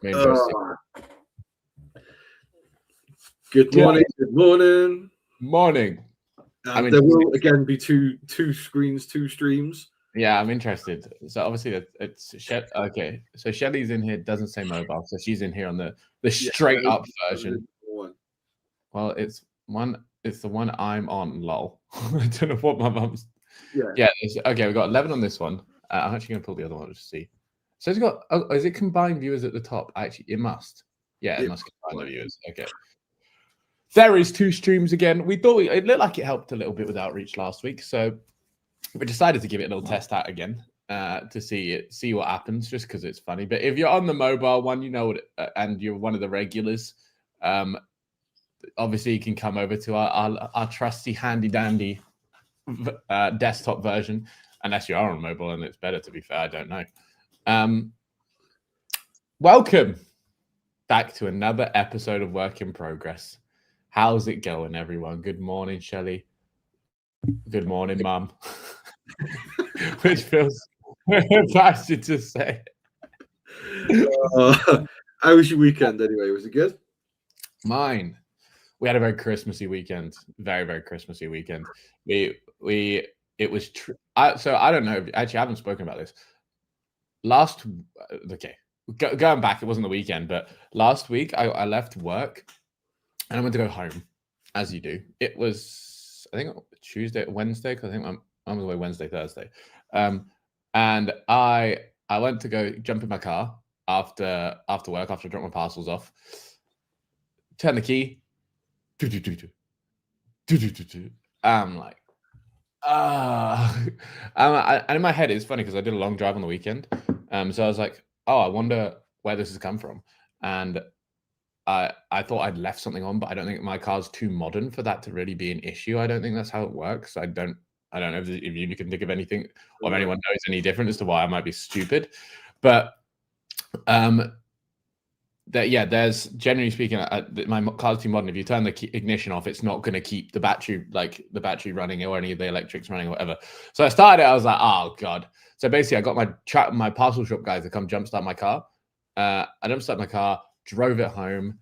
Interesting. Good morning. Good morning. Morning. There will again be two screens, two streams. Yeah, I'm interested. So obviously it's okay. So Shelly's in here. Doesn't say mobile, so she's in here on the straight up version. Well, it's the one I'm on. Lol. I don't know what my mum's. Yeah. Okay, we got 11 on this one. I'm actually gonna pull the other one to see. So it's got. Oh, is it combined viewers at the top? Actually, it must. Yeah, it must combine the viewers. Okay. There is 2 streams again. We thought it looked like it helped a little bit with outreach last week, so we decided to give it a little test out again to see what happens, just because it's funny. But if you're on the mobile one, you know, and you're one of the regulars, obviously you can come over to our trusty handy dandy desktop version, unless you are on mobile, and it's better, to be fair. I don't know. Welcome back to another episode of Work in Progress. How's it going, everyone? Good morning, Shelley. Good morning, Mum. Which feels bastard to say. How was your weekend anyway? Was it good? Mine. We had a very Christmassy weekend. Very, very Christmassy weekend. It was so I don't know. Actually, I haven't spoken about this. Going back, it wasn't the weekend, but last week I left work and I went to go home, as you do. It was, I think, Wednesday, because I think I was away Wednesday, Thursday. And I went to go jump in my car after work, after I dropped my parcels off. Turn the key. I'm like, and in my head, it's funny because I did a long drive on the weekend. So I was like, oh, I wonder where this has come from. And I thought I'd left something on, but I don't think my car's too modern for that to really be an issue. I don't think that's how it works. I don't know if you can think of anything, or if anyone knows any different as to why I might be stupid. But there's, generally speaking, my car's too modern. If you turn the ignition off, it's not going to keep the battery running, or any of the electrics running, or whatever. So I started it. I was like, oh god. So basically, I got my parcel shop guys to come jumpstart my car. I jumpstarted my car, drove it home,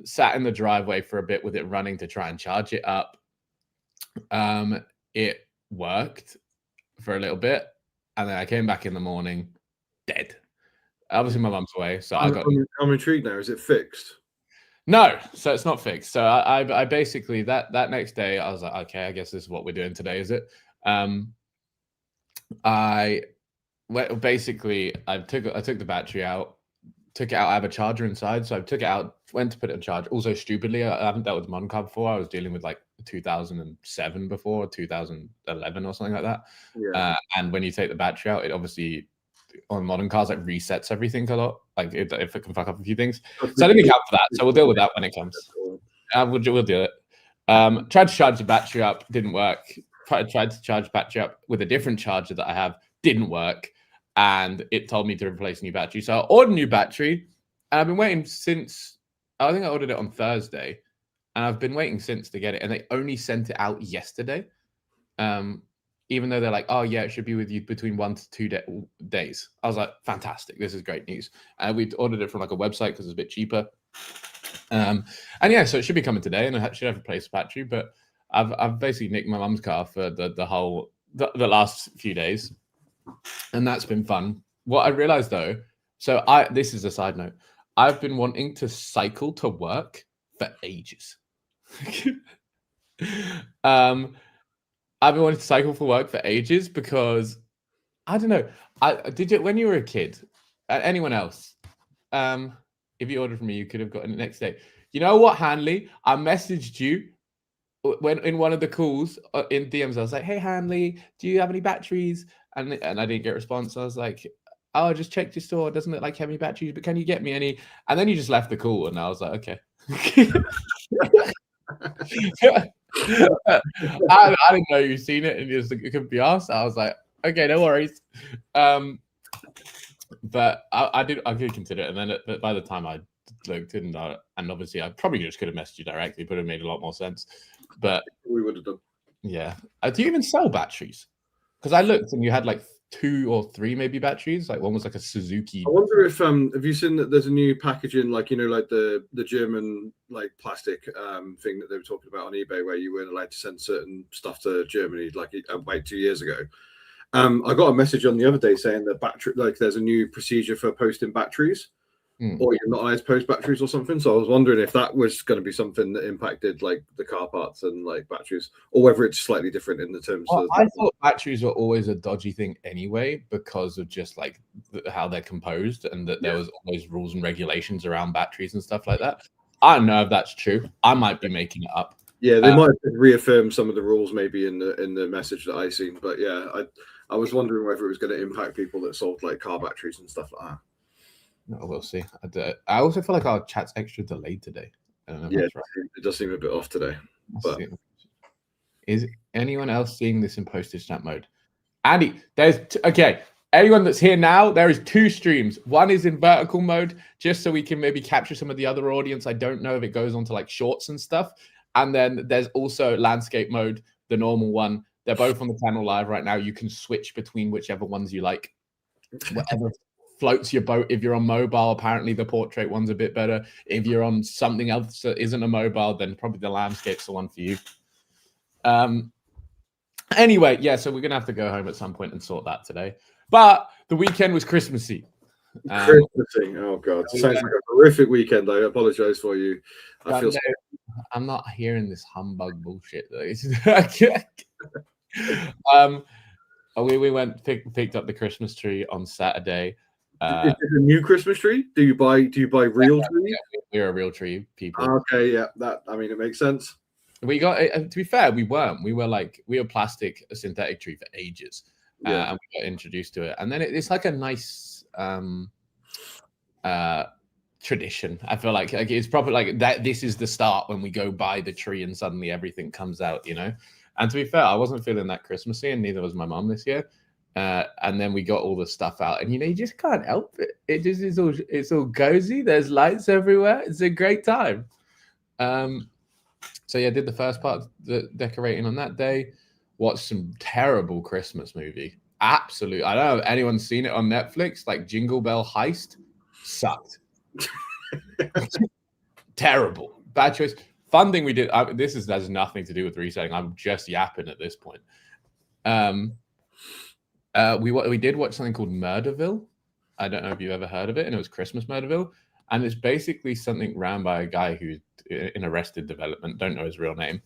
sat in the driveway for a bit with it running to try and charge it up. It worked for a little bit, and then I came back in the morning, dead. Obviously, my mum's away, so I'm intrigued now. Is it fixed? No, so it's not fixed. So I basically that next day I was like, okay, I guess this is what we're doing today, is it? I took the battery out, took it out. I have a charger inside, so I took it out, went to put it in charge. Also, stupidly, I haven't dealt with a modern car before. I was dealing with like 2007 before, 2011 or something like that. Yeah. And when you take the battery out, it obviously, on modern cars, like resets everything a lot. Like if it can fuck up a few things. So I didn't account for that. So we'll deal with that when it comes. We'll do it. Tried to charge the battery up, didn't work. Tried to charge the battery up with a different charger that I have, didn't work. And it told me to replace a new battery. So I ordered a new battery, and I've been waiting since, I think I ordered it on Thursday, and I've been waiting since to get it. And they only sent it out yesterday. Even though they're like, oh yeah, it should be with you between 1 to 2 days. I was like, fantastic, this is great news. And we ordered it from like a website because it's a bit cheaper. And yeah, so it should be coming today, and I should have replaced the battery. But I've basically nicked my mum's car for the last few days, and that's been fun. What I realized though, this is a side note, I've been wanting to cycle to work for ages. I've been wanting to cycle for work for ages because, I don't know, when you were a kid, anyone else, if you ordered from me, you could have gotten it next day. You know what, Hanley? I messaged you when in one of the calls in DMs. I was like, hey, Hanley, do you have any batteries? And I didn't get a response. I was like, oh, I just checked your store. It doesn't look like you have any batteries, but can you get me any? And then you just left the call, and I was like, okay. I didn't know you'd seen it, and it could be us. I was like, okay, no worries. But I did consider it, and then by the time I looked, and obviously I probably just could have messaged you directly, but it made a lot more sense. But we would have done. Yeah. Do you even sell batteries? Because I looked, and you had like 2 or 3 maybe batteries. Like one was like a Suzuki. I wonder if have you seen that there's a new packaging, like like the German like plastic thing that they were talking about on eBay, where you weren't allowed to send certain stuff to Germany like about 2 years ago. I got a message on the other day saying that there's a new procedure for posting batteries, or you're not allowed to post batteries or something. So I was wondering if that was going to be something that impacted like the car parts and like batteries, or whether it's slightly different in the terms of. I thought batteries were always a dodgy thing anyway, because of just like how they're composed, and that there was always rules and regulations around batteries and stuff like that. I don't know if that's true. I might be making it up. Yeah, they might have reaffirmed some of the rules maybe in the message that I seen, but yeah, I was wondering whether it was going to impact people that sold like car batteries and stuff like that. No, we'll see. I also feel like our chat's extra delayed today. I don't know if that's right. It does seem a bit off today. But is anyone else seeing this in postage stamp mode? Andy, okay. Anyone that's here now, there is 2 streams. One is in vertical mode, just so we can maybe capture some of the other audience. I don't know if it goes on to like shorts and stuff. And then there's also landscape mode, the normal one. They're both on the channel live right now. You can switch between whichever ones you like. Whatever floats your boat. If you're on mobile, apparently the portrait one's a bit better. If you're on something else that isn't a mobile, then probably the landscape's the one for you. Anyway, yeah, so we're gonna have to go home at some point and sort that today. But the weekend was Christmassy. Christmasing, oh god, sounds like a horrific weekend. I apologize for you. I'm not hearing this humbug bullshit though. We went picked up the Christmas tree on Saturday. Is it a new Christmas tree? Do you buy real trees? We're a real tree people. Okay, yeah, it makes sense. We got, to be fair, we weren't. We were plastic, a synthetic tree for ages, and we got introduced to it. And then it's like a nice tradition. I feel like it's probably like that. This is the start when we go buy the tree and suddenly everything comes out, you know. And to be fair, I wasn't feeling that Christmassy, and neither was my mom this year. And then we got all the stuff out, and you just can't help it. It just is all, it's all cozy. There's lights everywhere. It's a great time. So yeah, did the first part of the decorating on that day. Watched some terrible Christmas movie. Absolute. I don't know if anyone's seen it on Netflix. Like Jingle Bell Heist, sucked. Terrible. Bad choice. Fun thing we did. This has nothing to do with resetting. I'm just yapping at this point. We did watch something called Murderville. I don't know if you've ever heard of it, and it was Christmas Murderville. And it's basically something ran by a guy who's in Arrested Development, don't know his real name.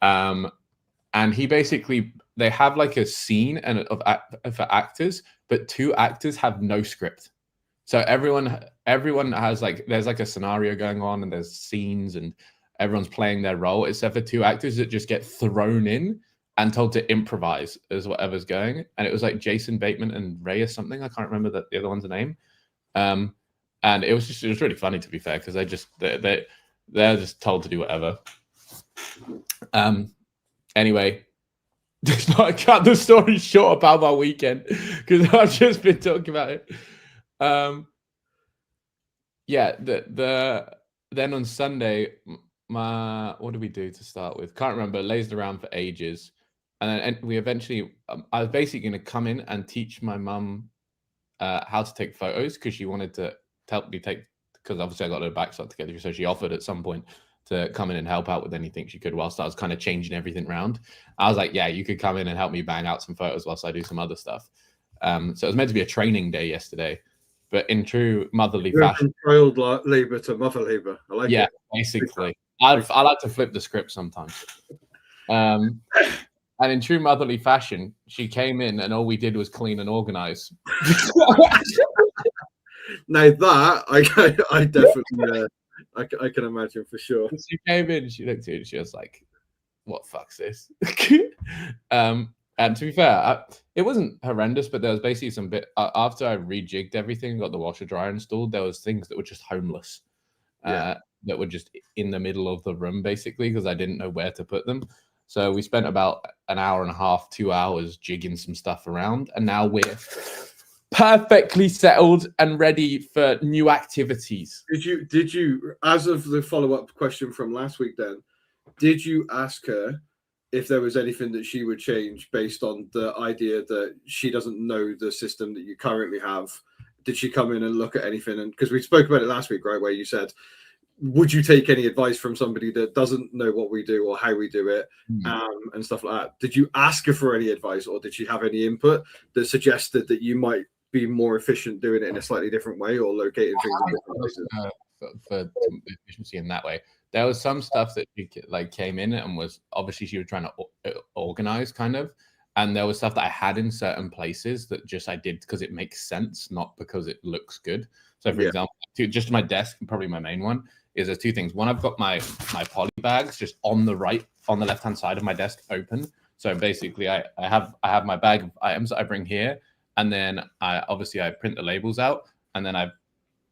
And he basically, they have like a scene for actors, but 2 actors have no script. So everyone has like, there's like a scenario going on and there's scenes and everyone's playing their role, except for 2 actors that just get thrown in and told to improvise as whatever's going. And it was like Jason Bateman and Ray or something. I can't remember the other one's name. And it was really funny, to be fair, because they're just told to do whatever. Anyway, I cut the story short about my weekend because I've just been talking about it. Yeah, then on Sunday, what did we do to start with? Can't remember. Lazed around for ages, and we eventually, I was basically going to come in and teach my mum how to take photos, because she wanted to help me take, because obviously I got her backshot together, so she offered at some point to come in and help out with anything she could whilst I was kind of changing everything around. I was like, yeah, you could come in and help me bang out some photos whilst I do some other stuff. So it was meant to be a training day yesterday, but in true motherly fashion, child labor to mother labor. I like it. Basically. I like to flip the script sometimes. And in true motherly fashion, she came in and all we did was clean and organize. Now that I definitely I can imagine for sure. She came in, she looked at it, and she was like, "What fuck's this?" And to be fair, it wasn't horrendous, but there was basically some bit after I rejigged everything, got the washer dryer installed. There was things that were just homeless, that were just in the middle of the room, basically, because I didn't know where to put them. So we spent about an hour and a half, 2 hours jigging some stuff around, and now we're perfectly settled and ready for new activities. Did you, as of the follow-up question from last week, then, did you ask her if there was anything that she would change based on the idea that she doesn't know the system that you currently have. Did she come in and look at anything? And because we spoke about it last week, right, where you said, would you take any advice from somebody that doesn't know what we do or how we do it, and stuff like that? Did you ask her for any advice, or did she have any input that suggested that you might be more efficient doing it in a slightly different way, or locating things in different places? For efficiency in that way, there was some stuff that she like came in and was obviously she was trying to organize kind of, and there was stuff that I had in certain places that just I did because it makes sense, not because it looks good. So for example, just my desk, probably my main one is there's two things. One, I've got my poly bags just on the left hand side of my desk open. So basically I have my bag of items that I bring here, and then I print the labels out, and then I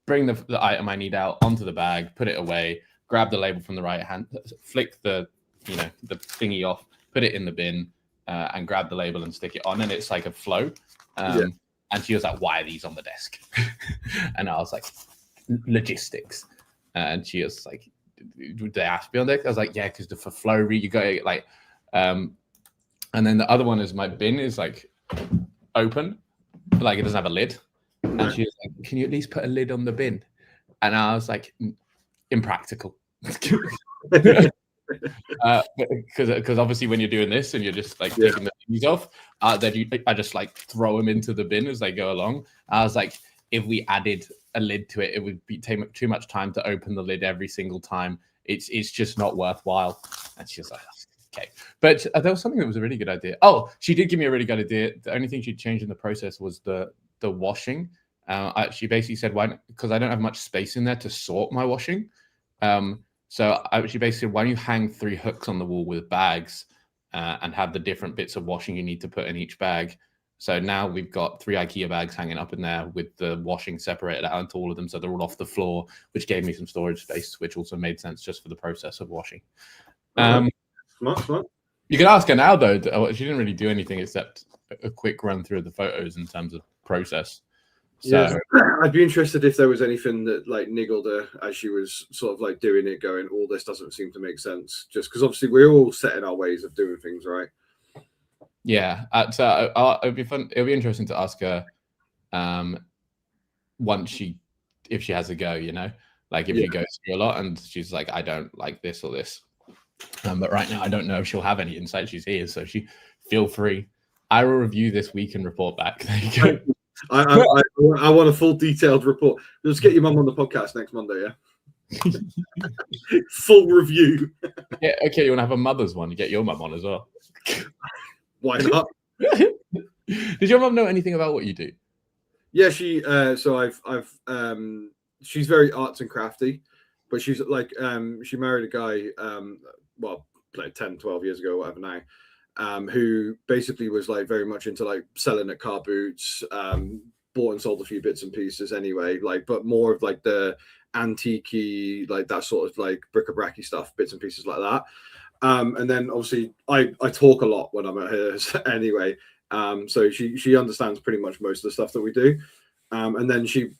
bring the item I need out onto the bag, put it away, grab the label from the right hand, flick the the thingy off, put it in the bin, and grab the label and stick it on, and it's like a flow. And she was like, "Why are these on the desk?" And I was like, "Logistics." And she was like, "Did they ask me on deck?" I was like, "Yeah, because for flow, you got it like." And then the other one is my bin is like open, like it doesn't have a lid. And she was like, "Can you at least put a lid on the bin?" And I was like, "Impractical." Because obviously when you're doing this and you're just like taking the things off, then I just like throw them into the bin as they go along. I was like, if we added a lid to it, it would take too much time to open the lid every single time. It's just not worthwhile. And she was like, okay. But there was something that was a really good idea. Oh, she did give me a really good idea. The only thing she'd changed in the process was the washing. She basically said, "Why?" Because I don't have much space in there to sort my washing. So she basically said, "Why don't you hang 3 hooks on the wall with bags and have the different bits of washing you need to put in each bag?" So now we've got 3 IKEA bags hanging up in there with the washing separated out into all of them, so they're all off the floor, which gave me some storage space, which also made sense just for the process of washing. Smart. You can ask her now, though. She didn't really do anything except a quick run through of the photos in terms of process. So I'd be interested if there was anything that like niggled her as she was sort of like doing it, going, "Oh, this doesn't seem to make sense." Just because obviously we're all set in our ways of doing things, right? Yeah, so it'd be fun. It'll be interesting to ask her once if she has a go, like if she goes through a lot and she's like, "I don't like this or this." But right now, I don't know if she'll have any insight. She's here, so feel free. I will review this week and report back. There you go. I want a full detailed report. Let's get your mum on the podcast next Monday, yeah? Full review. Yeah, okay, you want to have a mother's one? You get your mum on as well. Why not? Does your mum know anything about what you do? Yeah, she she's very arts and crafty, but she's like she married a guy like 10, 12 years ago, whatever now. Who basically was like very much into like selling at car boots, bought and sold a few bits and pieces anyway, like, but more of like the antique-y, like that sort of like bric-a-brac stuff, bits and pieces like that. And then obviously I talk a lot when I'm at hers anyway. So she understands pretty much most of the stuff that we do. And then she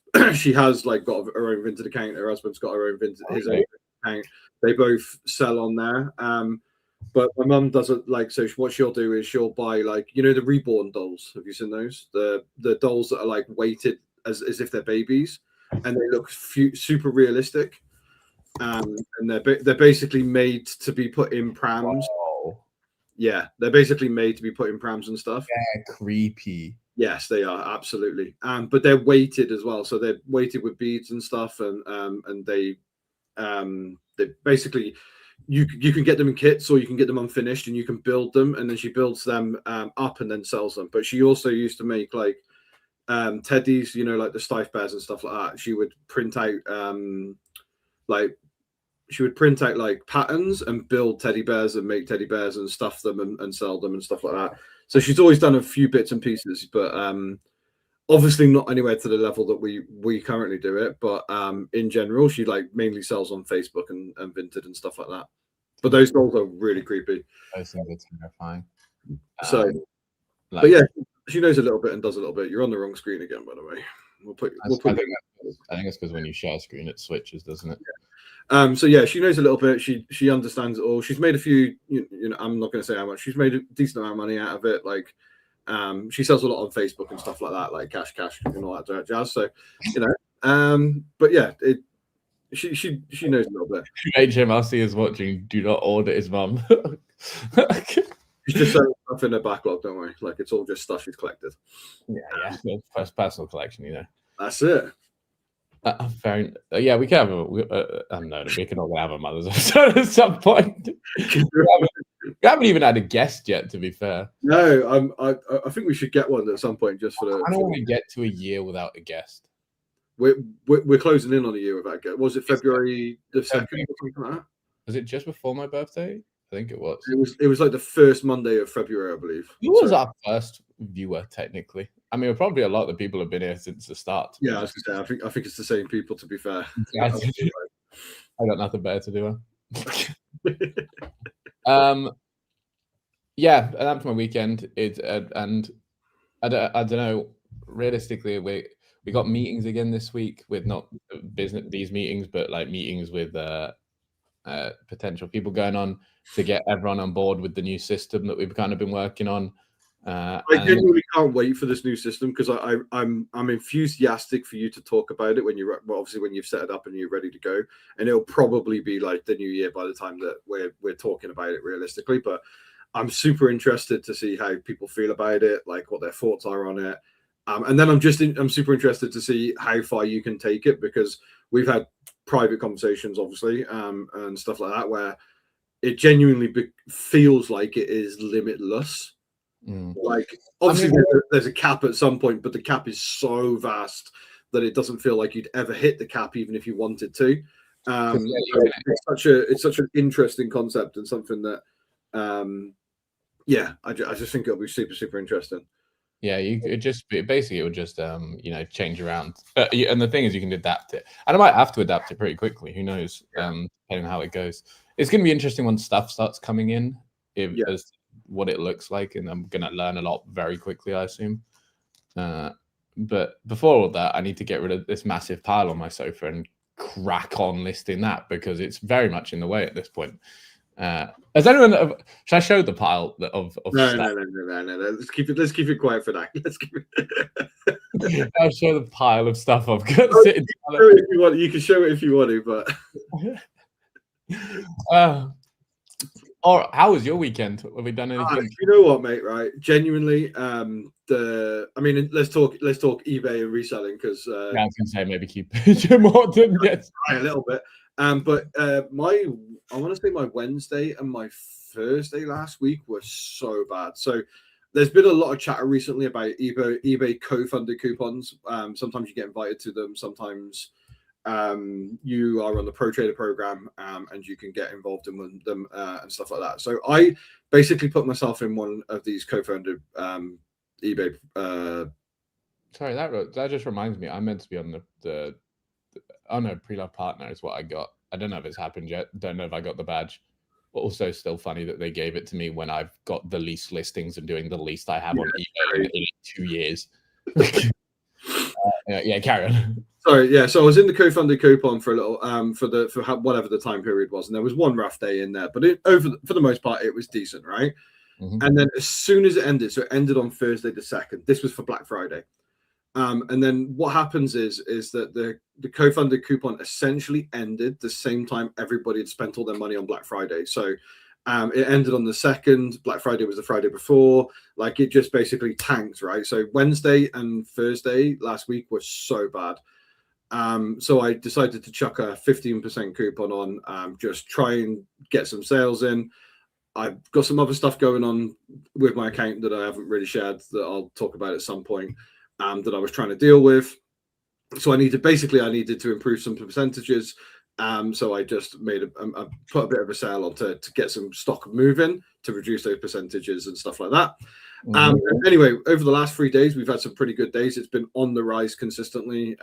has like got her own Vinted account. Her husband's got her own his own account. They both sell on there. But my mum doesn't like, so what she'll do is she'll buy like, the reborn dolls. Have you seen those? The dolls that are like weighted as if they're babies, and they look super realistic. And they're basically made to be put in prams. Wow. Yeah, they're basically made to be put in prams and stuff. Yeah, creepy. Yes, they are, absolutely. But they're weighted as well, so they're weighted with beads and stuff, and they basically. You can get them in kits, or you can get them unfinished, and you can build them, and then she builds them up and then sells them. But she also used to make like teddies, like the Stife Bears and stuff like that. She would print out like patterns and build teddy bears and make teddy bears and stuff them and sell them and stuff like that. So she's always done a few bits and pieces, but obviously not anywhere to the level that we currently do it, but in general she like mainly sells on Facebook and Vinted and stuff like that. But those dolls are really creepy. Those things are terrifying. So but yeah, she knows a little bit and does a little bit. You're on the wrong screen again, by the way. I think it's because when you share a screen it switches, doesn't it? So yeah, she knows a little bit. She understands it all. She's made a few. I'm not going to say how much. She's made a decent amount of money out of it. Like, she sells a lot on Facebook and stuff like that, like cash, and all that jazz. So, but yeah, she knows a little bit. HMRC is watching. Do not order his mum. She's just selling stuff in her backlog. Don't worry. Like, it's all just stuff she's collected. Yeah. First personal collection, That's it. Yeah, we can have we can all have a mother's episode at some point. We haven't even had a guest yet, to be fair. No, I think we should get one at some point just for the. I don't want to get to a year without a guest. We're closing in on a year without a guest. Was it February the 2nd or something like that? Was it just before my birthday? I think it was. It was like the first Monday of February, I believe. Who was our first viewer, technically? I mean, probably a lot of the people have been here since the start. Yeah, I was gonna say, I think it's the same people, to be fair. I got nothing better to do. Yeah, that's my weekend. And I don't know. Realistically, we got meetings again this week with not business these meetings, but like meetings with potential people going on to get everyone on board with the new system that we've kind of been working on. I genuinely can't wait for this new system because I'm enthusiastic for you to talk about it when obviously when you've set it up and you're ready to go, and it'll probably be like the new year by the time that we're talking about it realistically. But I'm super interested to see how people feel about it, like what their thoughts are on it, and then I'm super interested to see how far you can take it, because we've had private conversations obviously and stuff like that where it genuinely feels like it is limitless. Like, obviously, there's a cap at some point, but the cap is so vast that it doesn't feel like you'd ever hit the cap, even if you wanted to. It's such an interesting concept and something that, I just think it'll be super, super interesting. Yeah, it would just change around. And the thing is, you can adapt it, and I might have to adapt it pretty quickly. Who knows? Depending on how it goes. It's going to be interesting when stuff starts coming in. As what it looks like, and I'm gonna learn a lot very quickly, I assume. But before all that, I need to get rid of this massive pile on my sofa and crack on listing that, because it's very much in the way at this point. Has anyone? Should I show the pile of no, stuff? No. Let's keep it quiet for that. Let's keep it. I'll show the pile of stuff I've got. You can show it if you want to, but. Or how was your weekend? Have we done anything? You know what, mate? Right, genuinely. Let's talk eBay and reselling, because I was gonna say maybe keep more than a little bit. But I want to say my Wednesday and my Thursday last week were so bad. So there's been a lot of chatter recently about eBay co-funded coupons. Sometimes you get invited to them. Sometimes you are on the Pro Trader program and you can get involved in them and stuff like that. So I basically put myself in one of these co-funded eBay. Sorry, that just reminds me. I meant to be on the pre-love partner is what I got. I don't know if it's happened yet. Don't know if I got the badge. But also still funny that they gave it to me when I've got the least listings and doing the least I have on eBay in 2 years. Carry on. Sorry, yeah. So I was in the co-funded coupon for a little, for whatever the time period was, and there was one rough day in there, but for the most part, it was decent, right? Mm-hmm. And then as soon as it ended, so it ended on Thursday the 2nd. This was for Black Friday, and then what happens is that the co-funded coupon essentially ended the same time everybody had spent all their money on Black Friday. So it ended on the 2nd. Black Friday was the Friday before. Like, it just basically tanked, right? So Wednesday and Thursday last week were so bad. So I decided to chuck a 15% coupon on, just try and get some sales in. I've got some other stuff going on with my account that I haven't really shared, that I'll talk about at some point, that I was trying to deal with. So I needed to improve some percentages. So I just put a bit of a sale on to get some stock moving to reduce those percentages and stuff like that. Anyway, over the last 3 days, we've had some pretty good days. It's been on the rise consistently.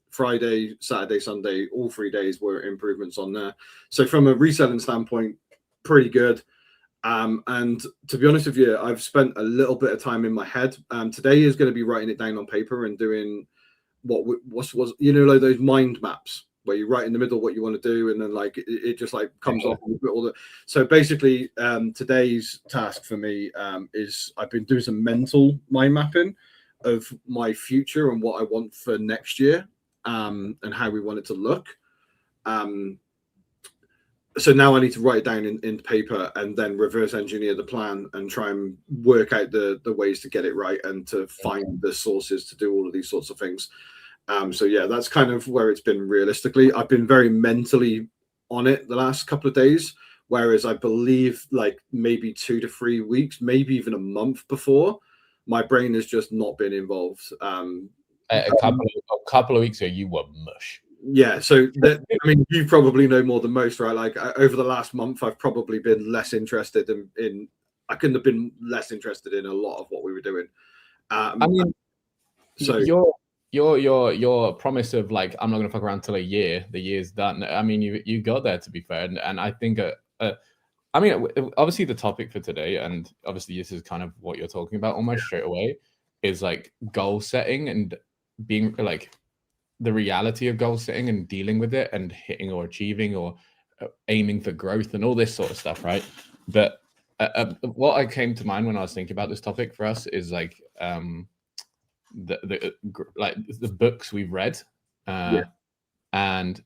Friday, Saturday, Sunday, all 3 days were improvements on there. So from a reselling standpoint, pretty good. And to be honest with you, I've spent a little bit of time in my head. Today is going to be writing it down on paper and doing what was like those mind maps. where you write in the middle what you want to do, and then like it just like comes off all the. So basically, today's task for me is I've been doing some mental mind mapping of my future and what I want for next year, and how we want it to look. So now I need to write it down in paper and then reverse engineer the plan and try and work out the ways to get it right and to find the sources to do all of these sorts of things. So yeah, that's kind of where it's been realistically. I've been very mentally on it the last couple of days, whereas I believe like maybe 2 to 3 weeks, maybe even a month before, my brain has just not been involved. A couple of weeks ago, you were mush. Yeah, so I mean, you probably know more than most, right? Like over the last month, I've probably been less interested in. I couldn't have been less interested in a lot of what we were doing. I mean, so your promise of like I'm not going to fuck around till a year. The year's done. I mean, you got there, to be fair, and I think I mean, obviously the topic for today, and obviously this is kind of what you're talking about almost straight away, is like goal setting and being like the reality of goal setting and dealing with it and hitting or achieving or aiming for growth and all this sort of stuff, right? But what I came to mind when I was thinking about this topic for us is like the books we've read and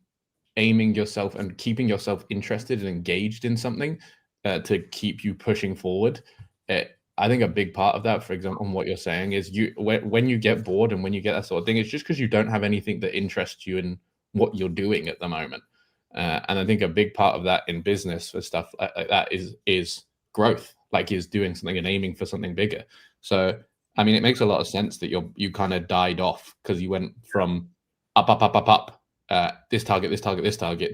aiming yourself and keeping yourself interested and engaged in something to keep you pushing forward. I think a big part of that, for example, on what you're saying is when you get bored and when you get that sort of thing, it's just because you don't have anything that interests you in what you're doing at the moment. And I think a big part of that in business for stuff like that is growth, like is doing something and aiming for something bigger. So, I mean, it makes a lot of sense that you kind of died off because you went from up, this target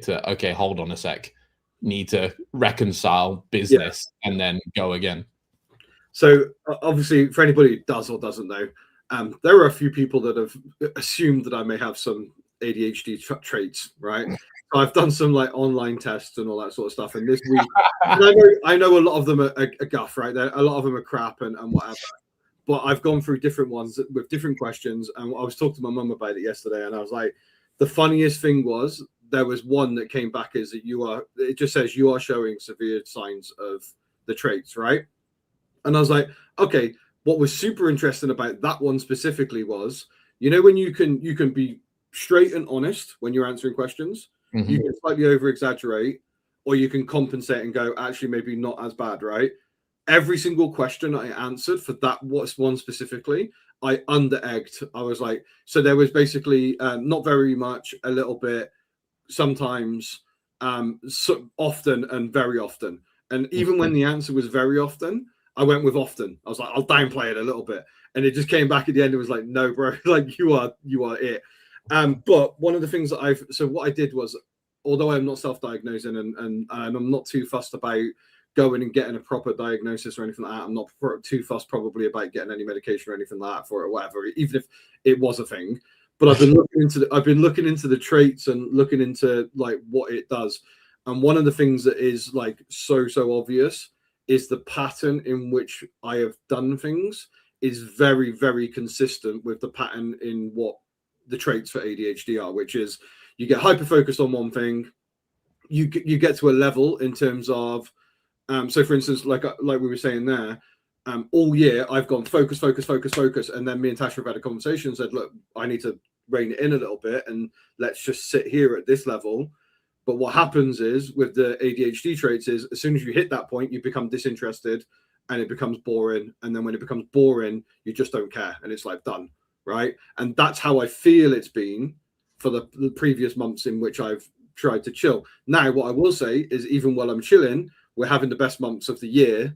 to, okay, hold on a sec, need to reconcile business and then go again. So obviously, for anybody who does or doesn't know, there are a few people that have assumed that I may have some ADHD traits, right? So I've done some like online tests and all that sort of stuff. And this week, I know a lot of them are guff, right? A lot of them are crap and whatever. But I've gone through different ones with different questions. And I was talking to my mum about it yesterday, and I was like, the funniest thing was there was one that came back is that it just says you are showing severe signs of the traits, right? And I was like, okay, what was super interesting about that one specifically was, when you can be straight and honest when you're answering questions, you can slightly over exaggerate, or you can compensate and go, actually, maybe not as bad, right? Every single question I answered for that one specifically, I under-egged. I was like, so there was basically not very much, a little bit, sometimes, so often, and very often. And even when the answer was very often, I went with often. I was like, I'll downplay it a little bit. And it just came back at the end. It was like, no, bro, like you are it. But one of the things that what I did was, although I'm not self-diagnosing and I'm not too fussed about going and getting a proper diagnosis or anything like that. I'm not too fussed probably about getting any medication or anything like that for it or whatever, even if it was a thing. But I've been looking into the traits and looking into like what it does. And one of the things that is like so obvious is the pattern in which I have done things is very, very consistent with the pattern in what the traits for ADHD are, which is you get hyper-focused on one thing, you get to a level in terms of, so for instance, like we were saying there, all year I've gone focus, and then me and Tasha have had a conversation and said, look, I need to rein it in a little bit and let's just sit here at this level. But what happens is with the ADHD traits is as soon as you hit that point, you become disinterested and it becomes boring. And then when it becomes boring, you just don't care. And it's like done, right? And that's how I feel it's been for the previous months in which I've tried to chill. Now, what I will say is even while I'm chilling, we're having the best months of the year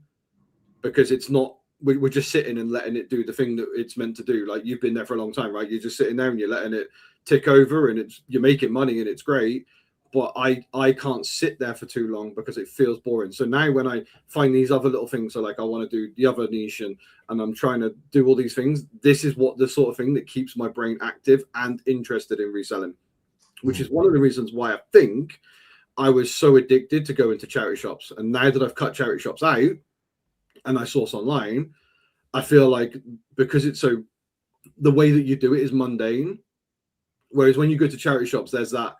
because it's not, we're just sitting and letting it do the thing that it's meant to do. Like you've been there for a long time, right? You're just sitting there and you're letting it tick over and you're making money and it's great. But I can't sit there for too long because it feels boring. So now when I find these other little things, so like I want to do the other niche and I'm trying to do all these things, this is what the sort of thing that keeps my brain active and interested in reselling, which is one of the reasons why I think I was so addicted to go into charity shops. And now that I've cut charity shops out and I source online, I feel like because it's so, the way that you do it is mundane. Whereas when you go to charity shops, there's that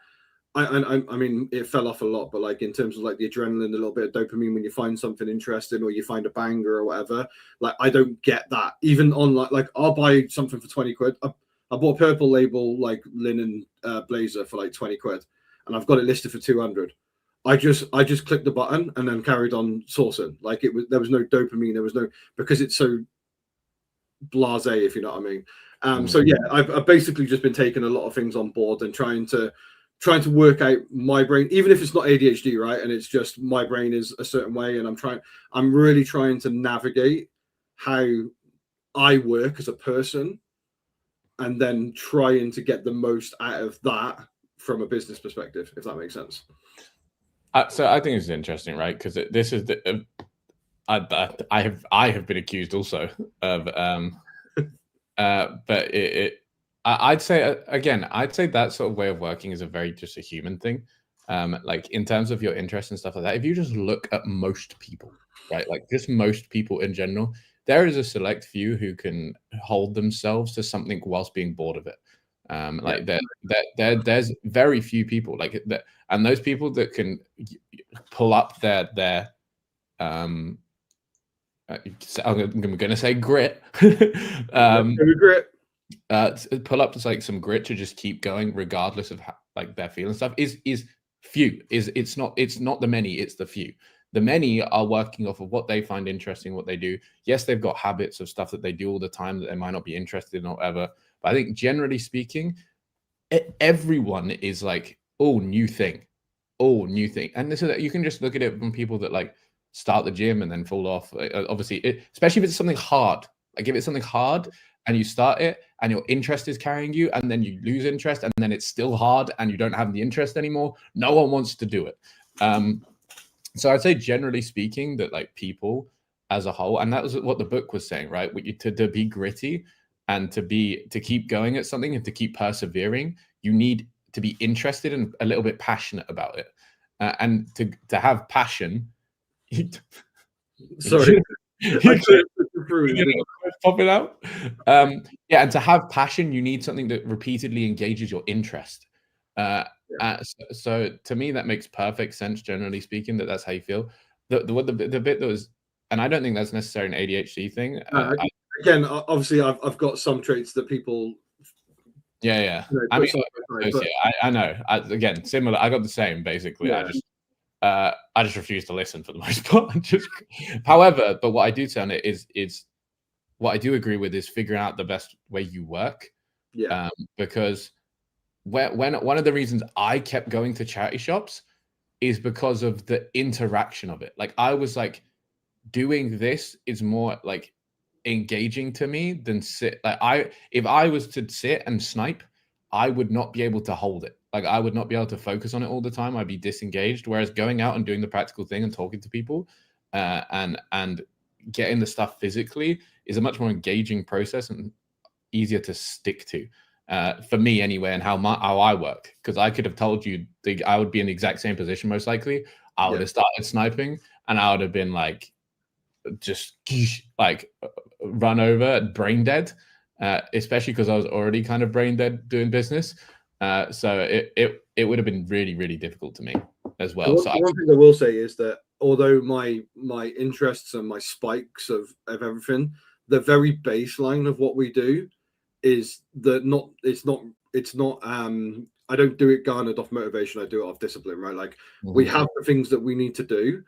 I mean, it fell off a lot, but like in terms of like the adrenaline, a little bit of dopamine when you find something interesting or you find a banger or whatever, like I don't get that. Even on like I'll buy something for 20 quid. I bought a purple label like linen blazer for like 20 quid, and I've got it listed for 200. I just clicked the button and then carried on sourcing. Like there was no dopamine, there was no, because it's so blasé, if you know what I mean. So yeah, I've basically just been taking a lot of things on board and trying to work out my brain, even if it's not ADHD, right? And it's just my brain is a certain way, and I'm really trying to navigate how I work as a person, and then trying to get the most out of that from a business perspective, if that makes sense. So I think it's interesting, right? Because this is the I have been accused also of but I'd say again, I'd say that sort of way of working is a very just a human thing. Like in terms of your interests and stuff like that, if you just look at most people, right, like just most people in general, there is a select few who can hold themselves to something whilst being bored of it. Like there's very few people like that, and those people that can pull up their I'm going to say grit. Grit. Pull up to like some grit to just keep going regardless of how, like their feeling stuff is few. It's not the many, it's the few. The many are working off of what they find interesting, what they do. Yes, they've got habits of stuff that they do all the time that they might not be interested in or whatever. But I think generally speaking, everyone is like, oh, new thing. And this is, you can just look at it from people that like start the gym and then fall off. Obviously, especially if it's something hard. Like if it's something hard and you start it and your interest is carrying you, and then you lose interest and then it's still hard and you don't have the interest anymore, no one wants to do it. So I'd say generally speaking that like people as a whole, and that was what the book was saying, right? To be gritty and to keep going at something and to keep persevering, you need to be interested and a little bit passionate about it. And to have passion. Sorry. Popping out. Yeah, and to have passion, you need something that repeatedly engages your interest. So to me, that makes perfect sense. Generally speaking, that's how you feel. The bit that was, and I don't think that's necessarily an ADHD thing. Again, obviously, I've got some traits that people. Yeah. I mean, I know. Again, similar. I got the same basically. Yeah. I just refuse to listen for the most part. However, but what I do say on it is what I do agree with is figuring out the best way you work. Yeah. Because when one of the reasons I kept going to charity shops is because of the interaction of it. Like I was like, doing this is more like engaging to me than sit. Like if I was to sit and snipe, I would not be able to hold it. Like I would not be able to focus on it all the time. I'd be disengaged. Whereas going out and doing the practical thing and talking to people and getting the stuff physically is a much more engaging process and easier to stick to for me anyway, and how I work. Because I could have told you I would be in the exact same position most likely. I would have started sniping and I would have been like just like run over, brain dead. Especially because I was already kind of brain dead doing business. So it would have been really, really difficult to me as well. So one thing I will say is that although my interests and my spikes of everything, the very baseline of what we do is that it's not I don't do it garnered off motivation, I do it off discipline, right? Like we have the things that we need to do.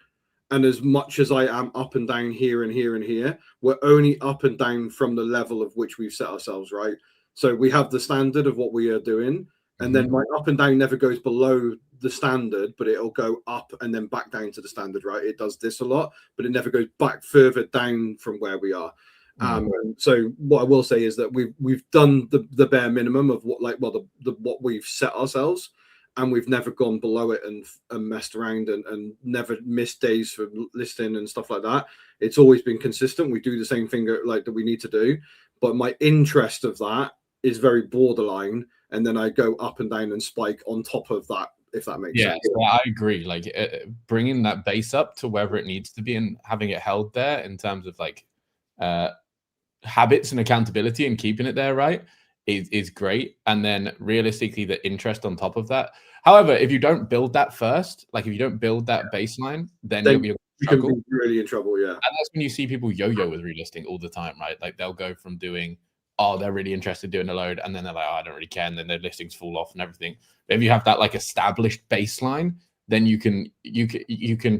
And as much as I am up and down here and here and here, we're only up and down from the level of which we've set ourselves, right? So we have the standard of what we are doing. And then my up and down never goes below the standard, but it'll go up and then back down to the standard, right? It does this a lot, but it never goes back further down from where we are. So what I will say is that we've done the bare minimum of what we've set ourselves. And we've never gone below it and messed around and never missed days for listing and stuff like that. It's always been consistent. We do the same thing like that we need to do. But my interest of that is very borderline. And then I go up and down and spike on top of that, if that makes sense. Yeah, I agree. Like bringing that base up to wherever it needs to be and having it held there in terms of like habits and accountability and keeping it there, right? Is great. And then realistically, the interest on top of that. However, if you don't build that first, like if you don't build that baseline, then you'll be you can be really in trouble. Yeah. And that's when you see people yo-yo with relisting all the time, right? Like they'll go from doing, oh, they're really interested in doing a load, and then they're like, oh, I don't really care, and then their listings fall off and everything. But if you have that like established baseline, then you can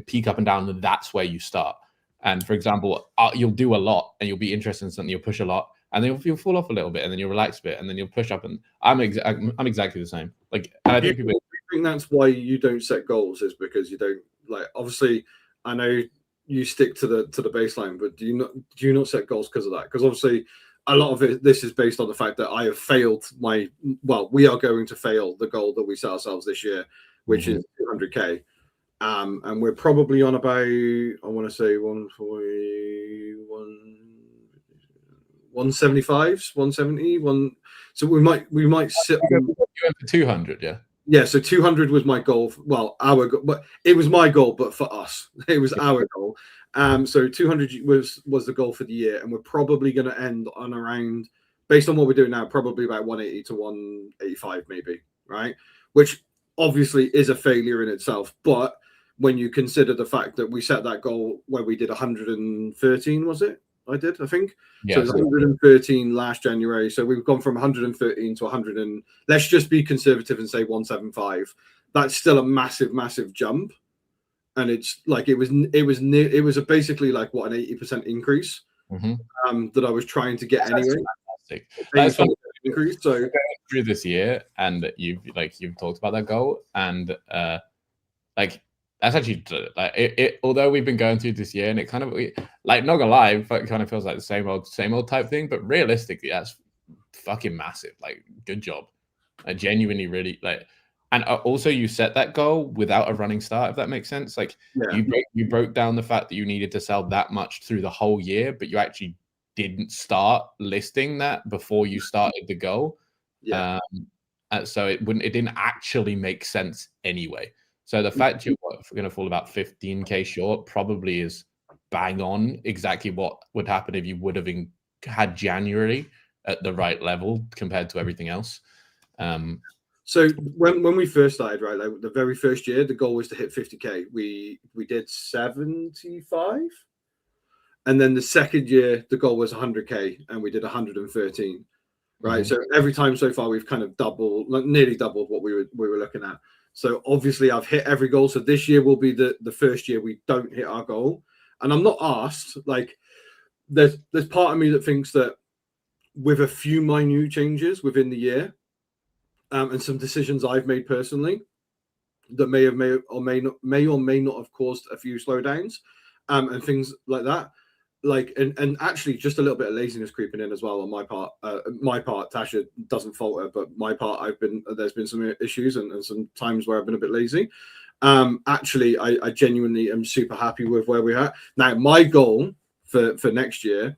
peak up and down, and that's where you start. And for example, you'll do a lot, and you'll be interested in something, you'll push a lot, and then you'll fall off a little bit, and then you'll relax a bit, and then you'll push up. And I'm exactly the same. Like, and I think people. I think that's why you don't set goals, is because you don't like. Obviously, I know you stick to the baseline, but do you not set goals because of that? Because obviously, a lot of this is based on the fact that I have failed we are going to fail the goal that we set ourselves this year, which is 200k. And we're probably on about, I want to say 175, 170, so we might sit on 200, yeah. Yeah, so 200 was my goal. Well, our goal, but it was my goal, but for us, it was our goal. So 200 was the goal for the year, and we're probably going to end on around, based on what we're doing now, probably about 180 to 185, maybe, right? Which obviously is a failure in itself, but when you consider the fact that we set that goal where we did 113, was it? I think. Yeah, so it was 113 last January. So we've gone from 113 to 100, and let's just be conservative and say 175. That's still a massive, massive jump. And it's like it was basically like what, an 80% increase that I was trying to get anyway. That's increase. So through this year, and you've talked about that goal, and that's actually like it. Although we've been going through this year, and it kind of like, not gonna lie, it kind of feels like the same old type thing. But realistically, that's fucking massive. Like, good job. I genuinely really like. And also, you set that goal without a running start, if that makes sense. Like, yeah. you broke down the fact that you needed to sell that much through the whole year, but you actually didn't start listing that before you started the goal. Yeah. So it didn't actually make sense anyway. So the fact you're going to fall about 15k short probably is bang on exactly what would happen if you would have had January at the right level compared to everything else. So when we first started, right, like the very first year, the goal was to hit 50k. We did 75, and then the second year the goal was 100k, and we did 113. Right, so every time so far we've kind of nearly doubled what we were looking at. So obviously I've hit every goal. So this year will be the first year we don't hit our goal, and I'm not asked. Like, there's part of me that thinks that with a few minute changes within the year. And some decisions I've made personally that may or may not have caused a few slowdowns, and things like that. Like, and actually just a little bit of laziness creeping in as well on my part. Tasha doesn't falter, but my part, there's been some issues and some times where I've been a bit lazy. Actually, I genuinely am super happy with where we're at now. My goal for next year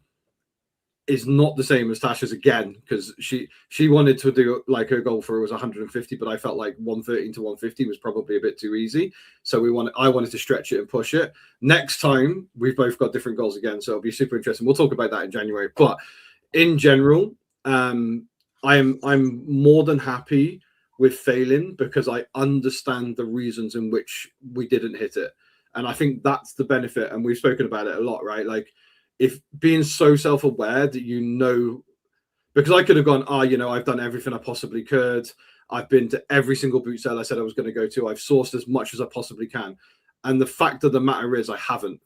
is not the same as Tasha's again, because she wanted to do, like, her goal for it was 150, but I felt like 113 to 150 was probably a bit too easy. So I wanted to stretch it and push it. Next time we've both got different goals again, so it'll be super interesting. We'll talk about that in January. But in general, I'm more than happy with failing because I understand the reasons in which we didn't hit it, and I think that's the benefit. And we've spoken about it a lot, right? Like, if being so self-aware that, because I could have gone, I've done everything I possibly could. I've been to every single boot sale I said I was going to go to. I've sourced as much as I possibly can. And the fact of the matter is I haven't.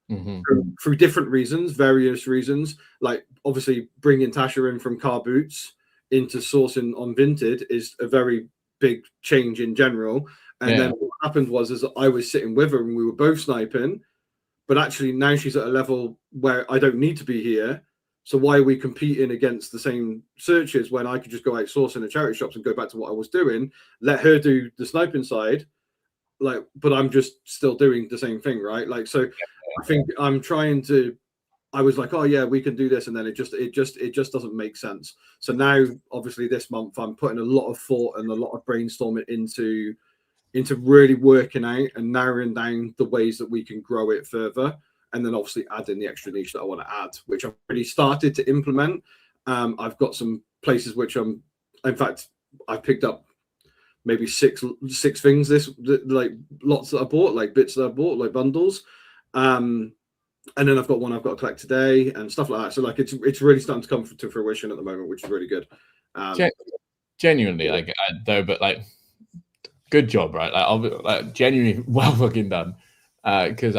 Through different reasons, various reasons, like obviously bringing Tasha in from car boots into sourcing on Vinted is a very big change in general. And then what happened was I was sitting with her and we were both sniping. But actually now she's at a level where I don't need to be here. So why are we competing against the same searches when I could just go out sourcing the charity shops and go back to what I was doing, let her do the sniping side, like, but I'm just still doing the same thing, right? Like, so I think I was like, oh yeah, we can do this. And then it just doesn't make sense. So now, obviously this month, I'm putting a lot of thought and a lot of brainstorming into really working out and narrowing down the ways that we can grow it further, and then obviously adding the extra niche that I want to add, which I've already started to implement. I've got some places which I've picked up maybe six things like lots that I bought, like bits that I bought, like bundles. And then I've got one I've got to collect today and stuff like that. So like it's really starting to come to fruition at the moment, which is really good. Genuinely, like though, but like good job, right? Like genuinely well fucking done. Because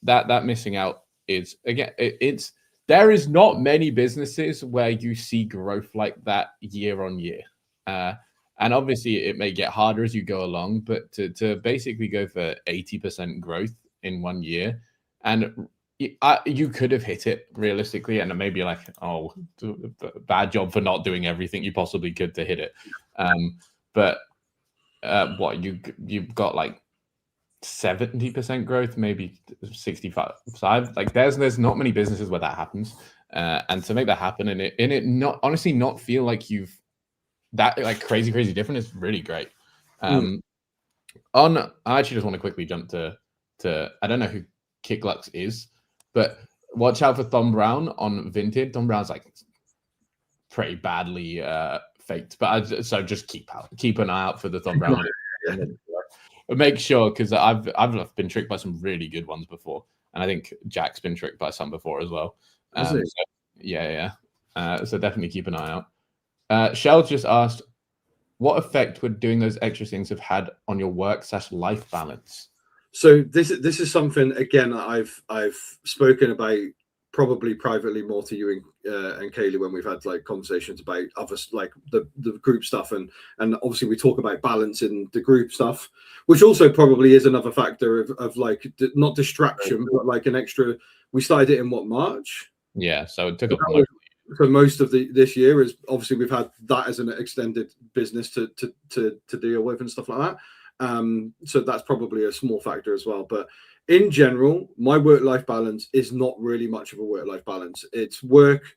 that missing out is again it's there is not many businesses where you see growth like that year on year. And obviously it may get harder as you go along, but to basically go for 80% growth in 1 year, and you could have hit it realistically, and maybe like, oh, bad job for not doing everything you possibly could to hit it. But what you've got like 70% growth, maybe 65. Like there's not many businesses where that happens, and to make that happen and it not honestly not feel like you've that like crazy different is really great. I actually just want to quickly jump to I don't know who Kicklux is, but watch out for Thom Brown on Vinted. Thom Brown's like pretty badly faked, but so just keep an eye out for the Thom Brown. Make sure, because I've been tricked by some really good ones before, and I think Jack's been tricked by some before as well. So definitely keep an eye out. Shell just asked, what effect would doing those extra things have had on your work/life balance? So this is something again I've spoken about probably privately more to you and Kaylee when we've had like conversations about other like the group stuff, and obviously we talk about balance in the group stuff, which also probably is another factor of like not distraction but like an extra. We started it in March. Yeah, so it took so most of this year is obviously we've had that as an extended business to deal with and stuff like that. So that's probably a small factor as well. But in general, my work-life balance is not really much of a work-life balance. It's work,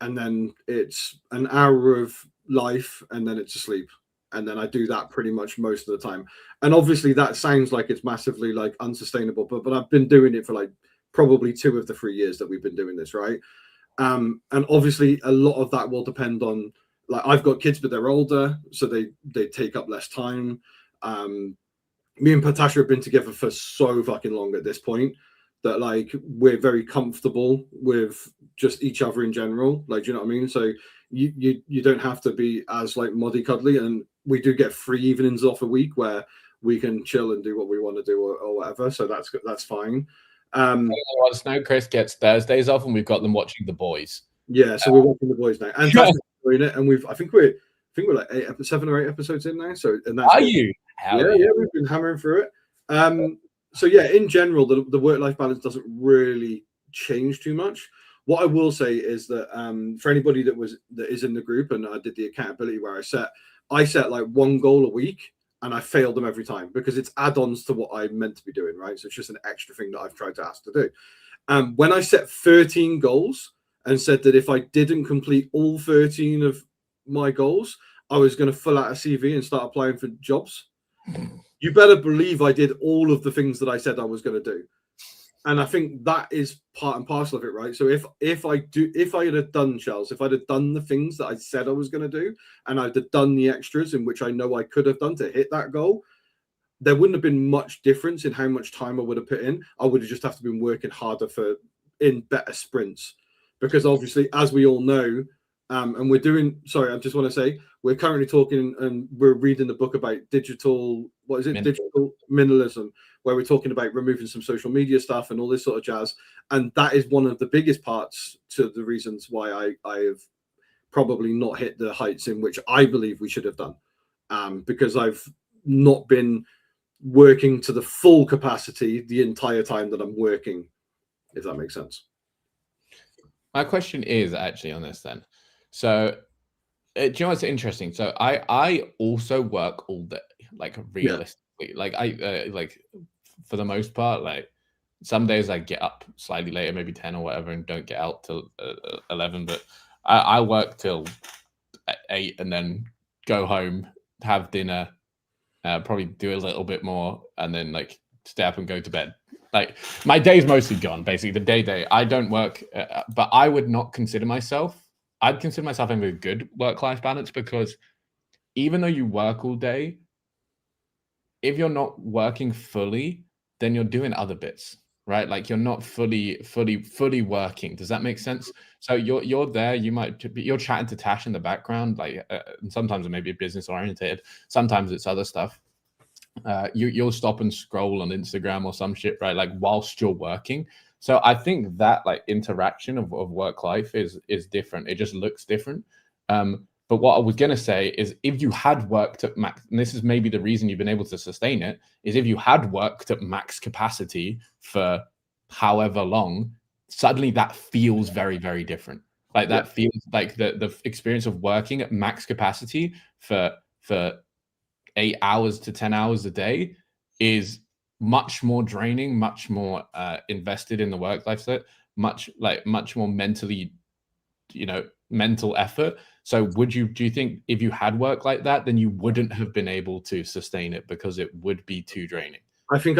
and then it's an hour of life, and then it's sleep. And then I do that pretty much most of the time. And obviously that sounds like it's massively like unsustainable, but I've been doing it for like probably 2 of the 3 years that we've been doing this, right? And obviously a lot of that will depend on, like, I've got kids, but they're older, so they take up less time. Me and Patasha have been together for so fucking long at this point that like we're very comfortable with just each other in general. Like, do you know what I mean? So you don't have to be as like moddy cuddly, and we do get 3 evenings off a week where we can chill and do what we want to do or whatever. So that's fine. Snow Chris gets Thursdays off, and we've got them watching The Boys. Yeah, so we're watching The Boys now, and Tasha's doing it, and I think we're like 7 or 8 episodes in now. So and that's you? Yeah, we've been hammering through it. So yeah, in general, the work-life balance doesn't really change too much. What I will say is that for anybody that is in the group, and I did the accountability where I set like 1 goal a week, and I failed them every time because it's add-ons to what I meant to be doing, right? So it's just an extra thing that I've tried to ask to do. When I set 13 goals and said that if I didn't complete all 13 of my goals, I was going to fill out a CV and start applying for jobs. You better believe I did all of the things that I said I was going to do. And I think that is part and parcel of it, right? So if I had done, Charles, if I'd have done the things that I said I was going to do, and I'd have done the extras in which I know I could have done to hit that goal, there wouldn't have been much difference in how much time I would have put in. I would have just have to been working harder in better sprints, because obviously, as we all know, and we're doing. Sorry, I just want to say we're currently talking and we're reading the book about digital. What is it? Digital minimalism, where we're talking about removing some social media stuff and all this sort of jazz. And that is one of the biggest parts to the reasons why I have probably not hit the heights in which I believe we should have done, because I've not been working to the full capacity the entire time that I'm working, if that makes sense. My question is actually on this then. So, do you know what's interesting? So I also work all day, like realistically, like I like for the most part, like some days I get up slightly later, maybe 10 or whatever, and don't get out till 11. But I work till 8 and then go home, have dinner, probably do a little bit more, and then like stay up and go to bed. Like my day's mostly gone, basically. The day. I don't work, but I would not consider myself. I'd consider myself having a good work-life balance, because even though you work all day, if you're not working fully, then you're doing other bits, right? Like you're not fully working. Does that make sense? So you're there. You're chatting to Tash in the background, like and sometimes it may be business oriented. Sometimes it's other stuff. You'll stop and scroll on Instagram or some shit, right? Like whilst you're working. So I think that like interaction of work life is different. It just looks different. But what I was going to say is if you had worked at max, and this is maybe the reason you've been able to sustain it, is if you had worked at max capacity for however long, suddenly that feels very, very different. Like that feels like the experience of working at max capacity for 8 hours to 10 hours a day is much more draining, much more invested in the work life set, much more mentally, mental effort. So do you think if you had work like that, then you wouldn't have been able to sustain it because it would be too draining? I think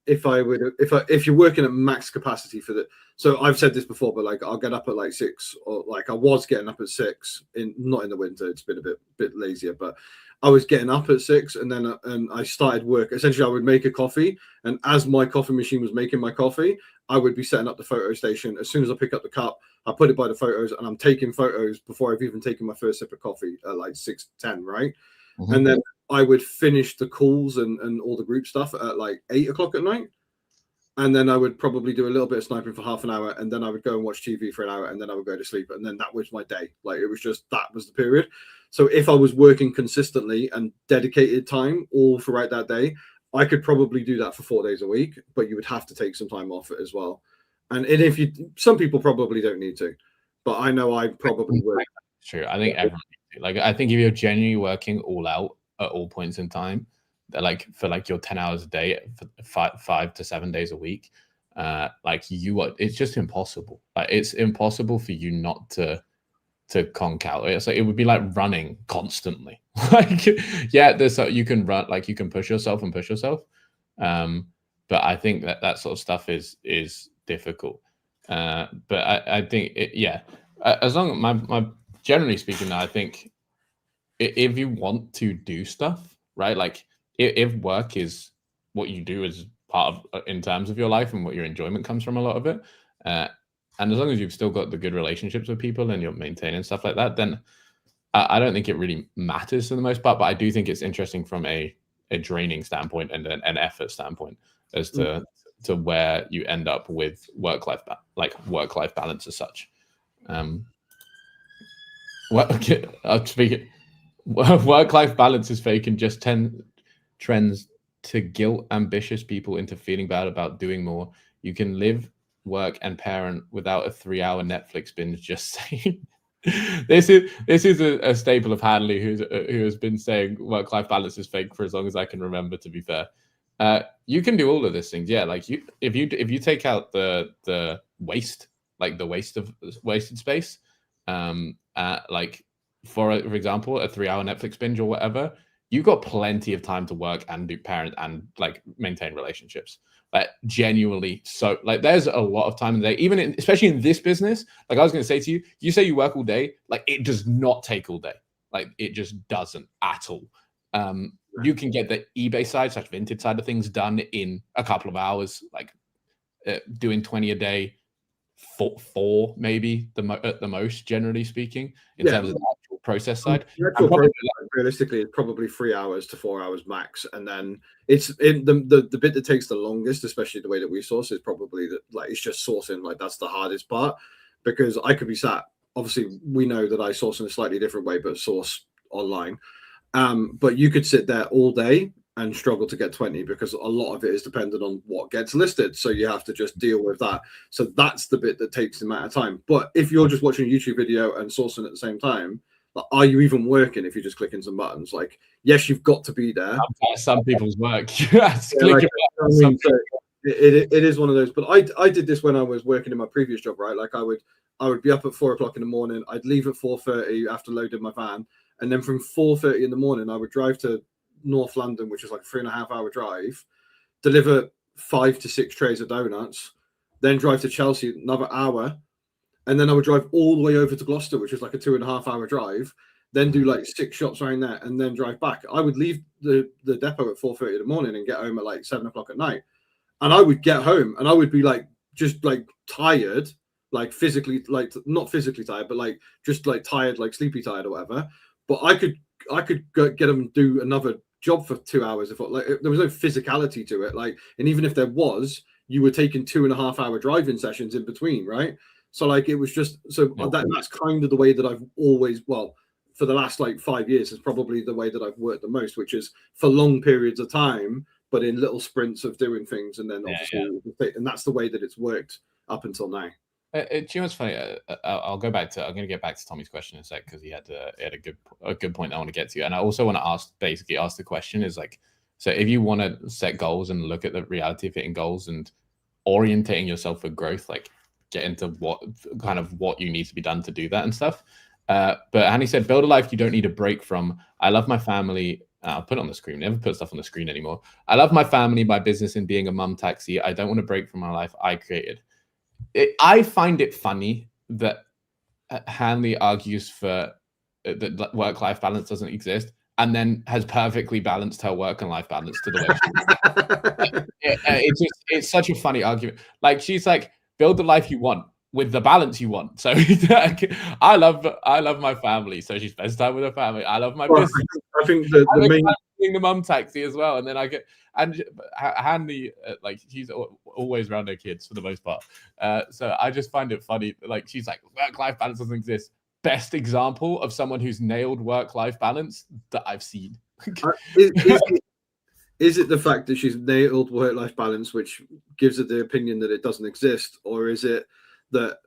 if you're working at max capacity for the, so I've said this before, but like I'll get up at like 6, or like I was getting up at 6 not in the winter. It's been a bit lazier, but I was getting up at 6, and then I started work. Essentially, I would make a coffee, and as my coffee machine was making my coffee, I would be setting up the photo station. As soon as I pick up the cup, I put it by the photos, and I'm taking photos before I've even taken my first sip of coffee at like 6:10, right? Mm-hmm. And then I would finish the calls and all the group stuff at like 8 o'clock at night. And then I would probably do a little bit of sniping for half an hour, and then I would go and watch TV for an hour, and then I would go to sleep. And then that was my day. Like it was just, that was the period. So if I was working consistently and dedicated time all throughout that day, I could probably do that for 4 days a week, but you would have to take some time off it as well. And if some people probably don't need to, but I know I probably would. True. I think everyone, like, I think if you're genuinely working all out at all points in time, like for like your 10 hours a day for 5 to 7 days a week, it's just impossible. Like it's impossible for you not to conk out. So it would be like running constantly. Like, yeah, you can run, like you can push yourself. But I think that sort of stuff is difficult. But I think as long as my generally speaking, I think if you want to do stuff, right? Like if work is what you do as part of in terms of your life and what your enjoyment comes from a lot of it, and as long as you've still got the good relationships with people and you're maintaining stuff like that, then I don't think it really matters for the most part. But I do think it's interesting from a draining standpoint and an effort standpoint as to where you end up with work-life balance as such. Work-life balance is fake and just trends to guilt ambitious people into feeling bad about doing more. You can live, work, and parent without a 3-hour Netflix binge. Just saying. This is a staple of Hanley, who has been saying work-life balance is fake for as long as I can remember. To be fair, you can do all of these things. Yeah, like if you take out the waste, like the waste of wasted space, like for example, a 3-hour Netflix binge or whatever, you got plenty of time to work and do parent and like maintain relationships. Like genuinely, so like there's a lot of time in the day, even especially in this business. Like I was going to say to you, you say you work all day, like it does not take all day. Like it just doesn't at all. You can get the eBay side, / vintage side of things done in a couple of hours, like doing 20 a day, 4 maybe at the most, generally speaking, in terms of the actual process side. Realistically, it's probably 3 hours to 4 hours max, and then the bit that takes the longest, especially the way that we source, is probably that, like, it's just sourcing. Like that's the hardest part, because I could be sat. Obviously, we know that I source in a slightly different way, but source online. But you could sit there all day and struggle to get 20, because a lot of it is dependent on what gets listed. So you have to just deal with that. So that's the bit that takes the amount of time. But if you're just watching a YouTube video and sourcing at the same time, like, are you even working if you're just clicking some buttons? Like, yes, you've got to be there. Some people's work. It is one of those. But I did this when I was working in my previous job, right? Like I would be up at 4 o'clock in the morning. I'd leave at 4:30 after loading my van. And then from 4:30 in the morning, I would drive to North London, which is like a 3.5 hour drive, deliver 5 to 6 trays of donuts, then drive to Chelsea another hour, and then I would drive all the way over to Gloucester, which is like a 2.5 hour drive, then do like 6 shops around there, and then drive back. I would leave the depot at 4:30 in the morning and get home at like 7 o'clock at night. And I would get home and I would be like, just like tired, like physically, like not physically tired, but like just like tired, like sleepy tired or whatever. But I could get them and do another job for 2 hours if like there was no physicality to it. Like, and even if there was, you were taking 2.5 hour driving sessions in between, right? So like it was just that's kind of the way that I've always, well, for the last like 5 years is probably the way that I've worked the most, which is for long periods of time, but in little sprints of doing things, and then obviously, and that's the way that it's worked up until now. Do you know what's funny? I'm going to get back to Tommy's question in a sec because he had a good point I want to get to, and I also want to ask the question is like, so if you want to set goals and look at the reality of hitting goals and orientating yourself for growth, like get into what you need to be done to do that and stuff. But Hanny said, build a life you don't need a break from. I love my family. I'll put it on the screen. Never put stuff on the screen anymore. I love my family, my business, and being a mum taxi. I don't want to break from my life I created. I find it funny that Hanley argues for that work-life balance doesn't exist, and then has perfectly balanced her work and life balance to the way it's such a funny argument. Like, she's like, build the life you want with the balance you want. So I love my family, so she spends time with her family. I love my business. I think the main being the mum taxi as well, and then I get Handy, like she's always around her kids for the most part. So I just find it funny. Like, she's like, work-life balance doesn't exist. Best example of someone who's nailed work-life balance that I've seen. Is it the fact that she's nailed work-life balance which gives her the opinion that it doesn't exist, or is it that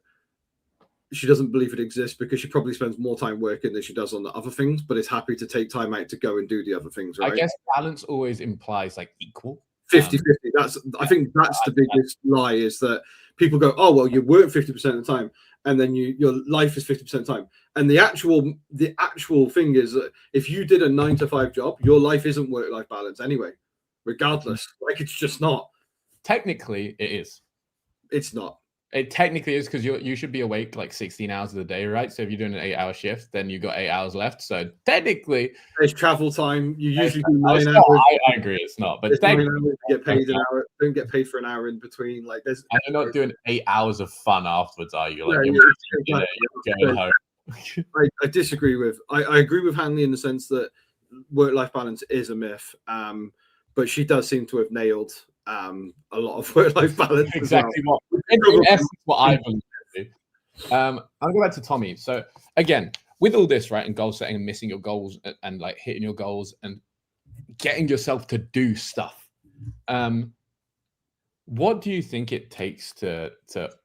she doesn't believe it exists because she probably spends more time working than she does on the other things, but is happy to take time out to go and do the other things, right? I guess balance always implies like equal. 50-50. I think that's the biggest lie, is that people go, oh, well, you work 50% of the time and then your life is 50% of the time. And the actual thing is that if you did a 9-to-5 job, your life isn't work-life balance anyway, regardless. Like, it's just not. Technically, it is. It's not. It technically is, because you should be awake like 16 hours of the day, right? So if you're doing an 8-hour shift, then you've got 8 hours left. So technically, there's travel time. You usually do 9 hours. I agree, it's not. But you get paid an hour. Don't get paid for an hour in between. Like, there's. And you're not doing 8 hours of fun afterwards, are you? Like, you're going home. I disagree with. I agree with Hanley in the sense that work-life balance is a myth. But she does seem to have nailed a lot of work-life balance. Exactly what I believe. I'll go back to Tommy. So again, with all this, right, and goal setting and missing your goals and like hitting your goals and getting yourself to do stuff, what do you think it takes to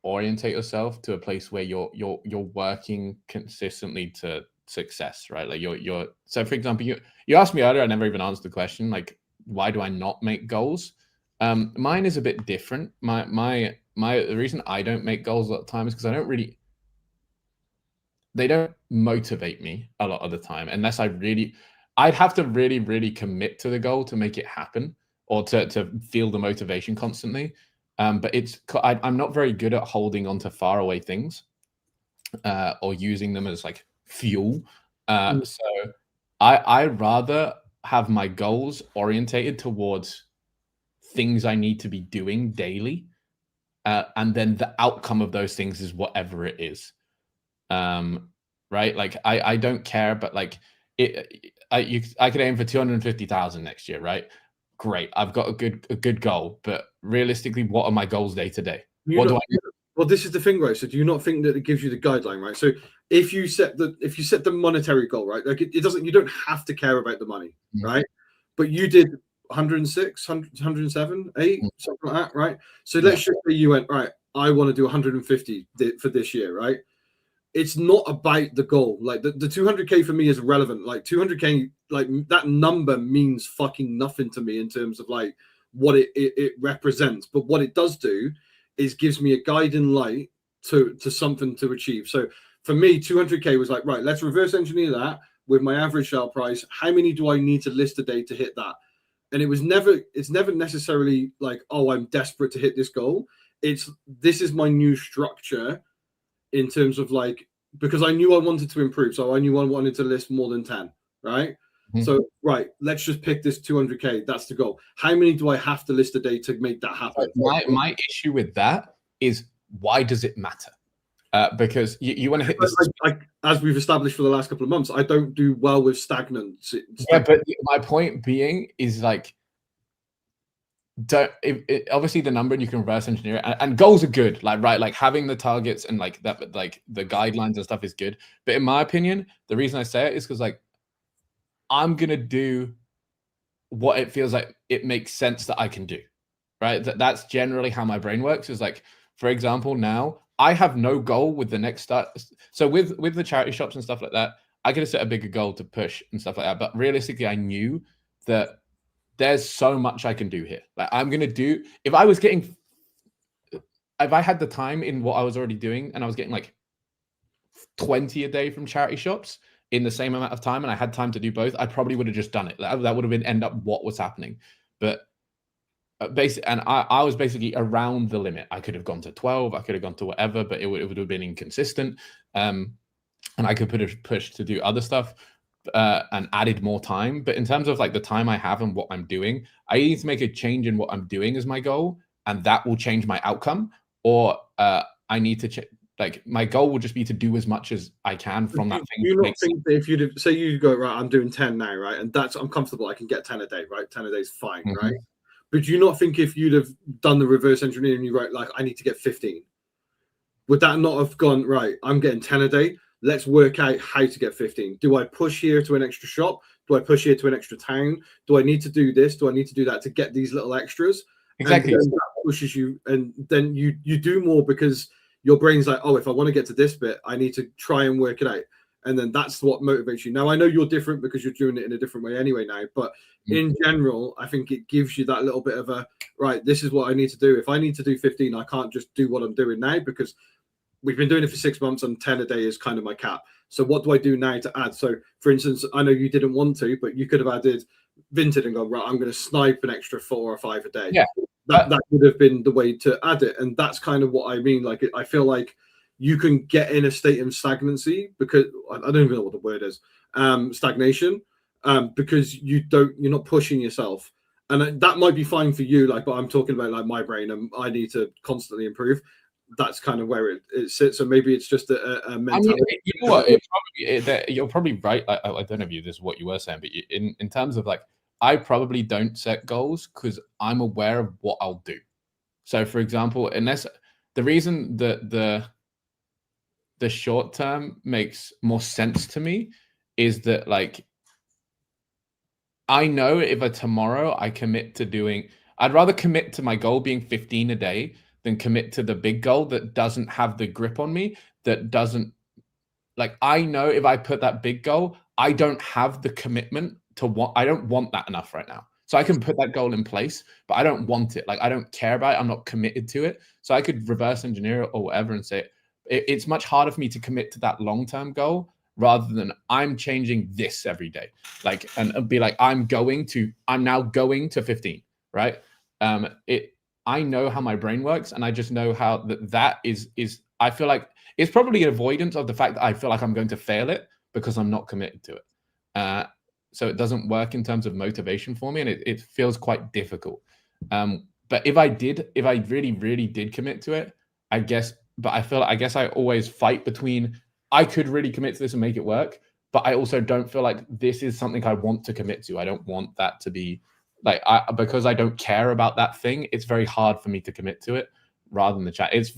orientate yourself to a place where you're working consistently to success, right? Like you're so, for example, you asked me earlier, I never even answered the question, like, why do I not make goals? Mine is a bit different. The reason I don't make goals a lot of the time is because they don't motivate me a lot of the time, unless I'd have to really, really commit to the goal to make it happen, or to feel the motivation constantly. But I'm not very good at holding on to far away things, or using them as like fuel. So I rather have my goals orientated towards things I need to be doing daily, and then the outcome of those things is whatever it is. Right? Like, I don't care, but like I could aim for 250,000 next year, right? Great, I've got a good goal, but realistically, what are my goals day to day? What do I do? Well, this is the thing, right? So do you not think that it gives you the guideline, right? So if you set the monetary goal, right, like it doesn't, you don't have to care about the money, right? But you did 106, 107, 8, something like that, right? So let's just say you went, right, I want to do 150 for this year, right? It's not about the goal. Like the 200K for me is relevant. Like 200K, like that number means fucking nothing to me in terms of like what it represents. But what it does do is gives me a guiding light to something to achieve. So for me, 200K was like, right, let's reverse engineer that with my average sale price. How many do I need to list a day to hit that? And it's never necessarily like, oh, I'm desperate to hit this goal. This is my new structure in terms of like because I knew I wanted to improve. So I knew I wanted to list more than 10, right? So, right, let's just pick this 200K. That's the goal. How many do I have to list a day to make that happen? My issue with that is, why does it matter? Because you want to hit this. As we've established for the last couple of months, I don't do well with stagnant. Yeah, but my point being is like, obviously the number, and you can reverse engineer it, and goals are good, like having the targets and like that, like the guidelines and stuff is good. But in my opinion, the reason I say it is because like I'm gonna do what it feels like it makes sense that I can do, right? That's generally how my brain works. Is like, for example, now I have no goal with the next start. So with the charity shops and stuff like that, I could have set a bigger goal to push and stuff like that. But realistically, I knew that there's so much I can do here. Like I'm gonna do, if I had the time in what I was already doing, and I was getting like 20 a day from charity shops in the same amount of time, and I had time to do both, I probably would have just done it. That would have been end up what was happening. But basically, and I was basically around the limit. I could have gone to 12, I could have gone to whatever, but it would have been inconsistent. And I could push to do other stuff and added more time. But in terms of like the time I have and what I'm doing, I need to make a change in what I'm doing as my goal, and that will change my outcome. Or I need to like my goal will just be to do as much as I can from that thing. Do you not think that if you say you go, right, I'm doing 10 now, right, and I'm comfortable, I can get 10 a day, right? 10 a day is fine, right? But do you not think if you'd have done the reverse engineering, you write like, I need to get 15, would that not have gone, right, I'm getting 10 a day, let's work out how to get 15. Do I push here to an extra shop? Do I push here to an extra town? Do I need to do this? Do I need to do that to get these little extras? Exactly. And that pushes you, and then you do more because your brain's like, oh, if I want to get to this bit, I need to try and work it out. And then that's what motivates you. Now, I know you're different because you're doing it in a different way anyway now, but in general, I think it gives you that little bit of a, right, this is what I need to do. If I need to do 15, I can't just do what I'm doing now, because we've been doing it for 6 months and 10 a day is kind of my cap. So what do I do now to add? So for instance, I know you didn't want to, but you could have added Vinted and gone, right, I'm going to snipe an extra 4 or 5 a day. Yeah. That would have been the way to add it. And that's kind of what I mean. Like, I feel like you can get in a state of stagnancy, because I don't even know what the word is, stagnation, because you're not pushing yourself. And that might be fine for you, like, but I'm talking about like my brain, and I need to constantly improve. That's kind of where it sits. So maybe it's just a mentality. I mean, you know what? You're probably right. I don't know if this is what you were saying, but in terms of like, I probably don't set goals because I'm aware of what I'll do. So, for example, unless the reason that the short term makes more sense to me is that like I know if tomorrow I commit to doing, I'd rather commit to my goal being 15 a day than commit to the big goal that doesn't have the grip on me, that doesn't, like, I know if I put that big goal, I don't have the commitment to I don't want that enough right now. So I can put that goal in place, but I don't want it. Like, I don't care about it. I'm not committed to it. So I could reverse engineer it or whatever and say it's much harder for me to commit to that long-term goal rather than I'm changing this every day. Like, and be like, I'm now going to 15, right? I know how my brain works, and I just know how that is I feel like it's probably an avoidance of the fact that I feel like I'm going to fail it because I'm not committed to it. So it doesn't work in terms of motivation for me, and it feels quite difficult. But if I really, really did commit to it, I guess I always fight between, I could really commit to this and make it work, but I also don't feel like this is something I want to commit to. I don't want that to be like, because I don't care about that thing, it's very hard for me to commit to it rather than the chat. It's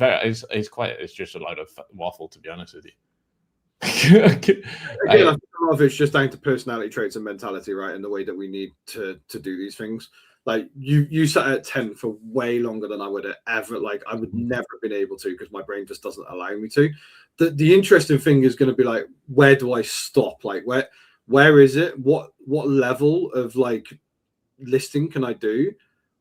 just a load of waffle, to be honest with you. Again, I think a lot of it's just down to personality traits and mentality, right? And the way that we need to do these things. Like, you sat at 10 for way longer than I would have ever, like, I would never have been able to, because my brain just doesn't allow me to. The interesting thing is going to be like, where do I stop? Like, where is it? What level of like listing can I do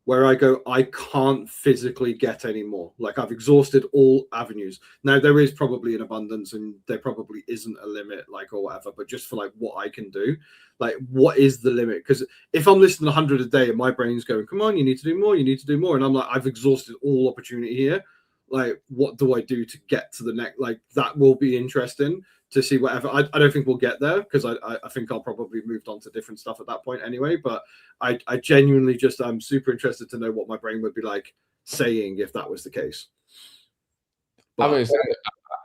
where I go, I can't physically get any more? Like, I've exhausted all avenues. Now, there is probably an abundance, and there probably isn't a limit, like, or whatever, but just for like what I can do, like, what is the limit? Because if I'm listing 100 a day and my brain's going, come on, you need to do more, and I'm like, I've exhausted all opportunity here, like, what do I do to get to the next? Like, that will be interesting to see whatever. I don't think we'll get there because I think I'll probably moved on to different stuff at that point anyway. But I genuinely just, I'm super interested to know what my brain would be like saying if that was the case. But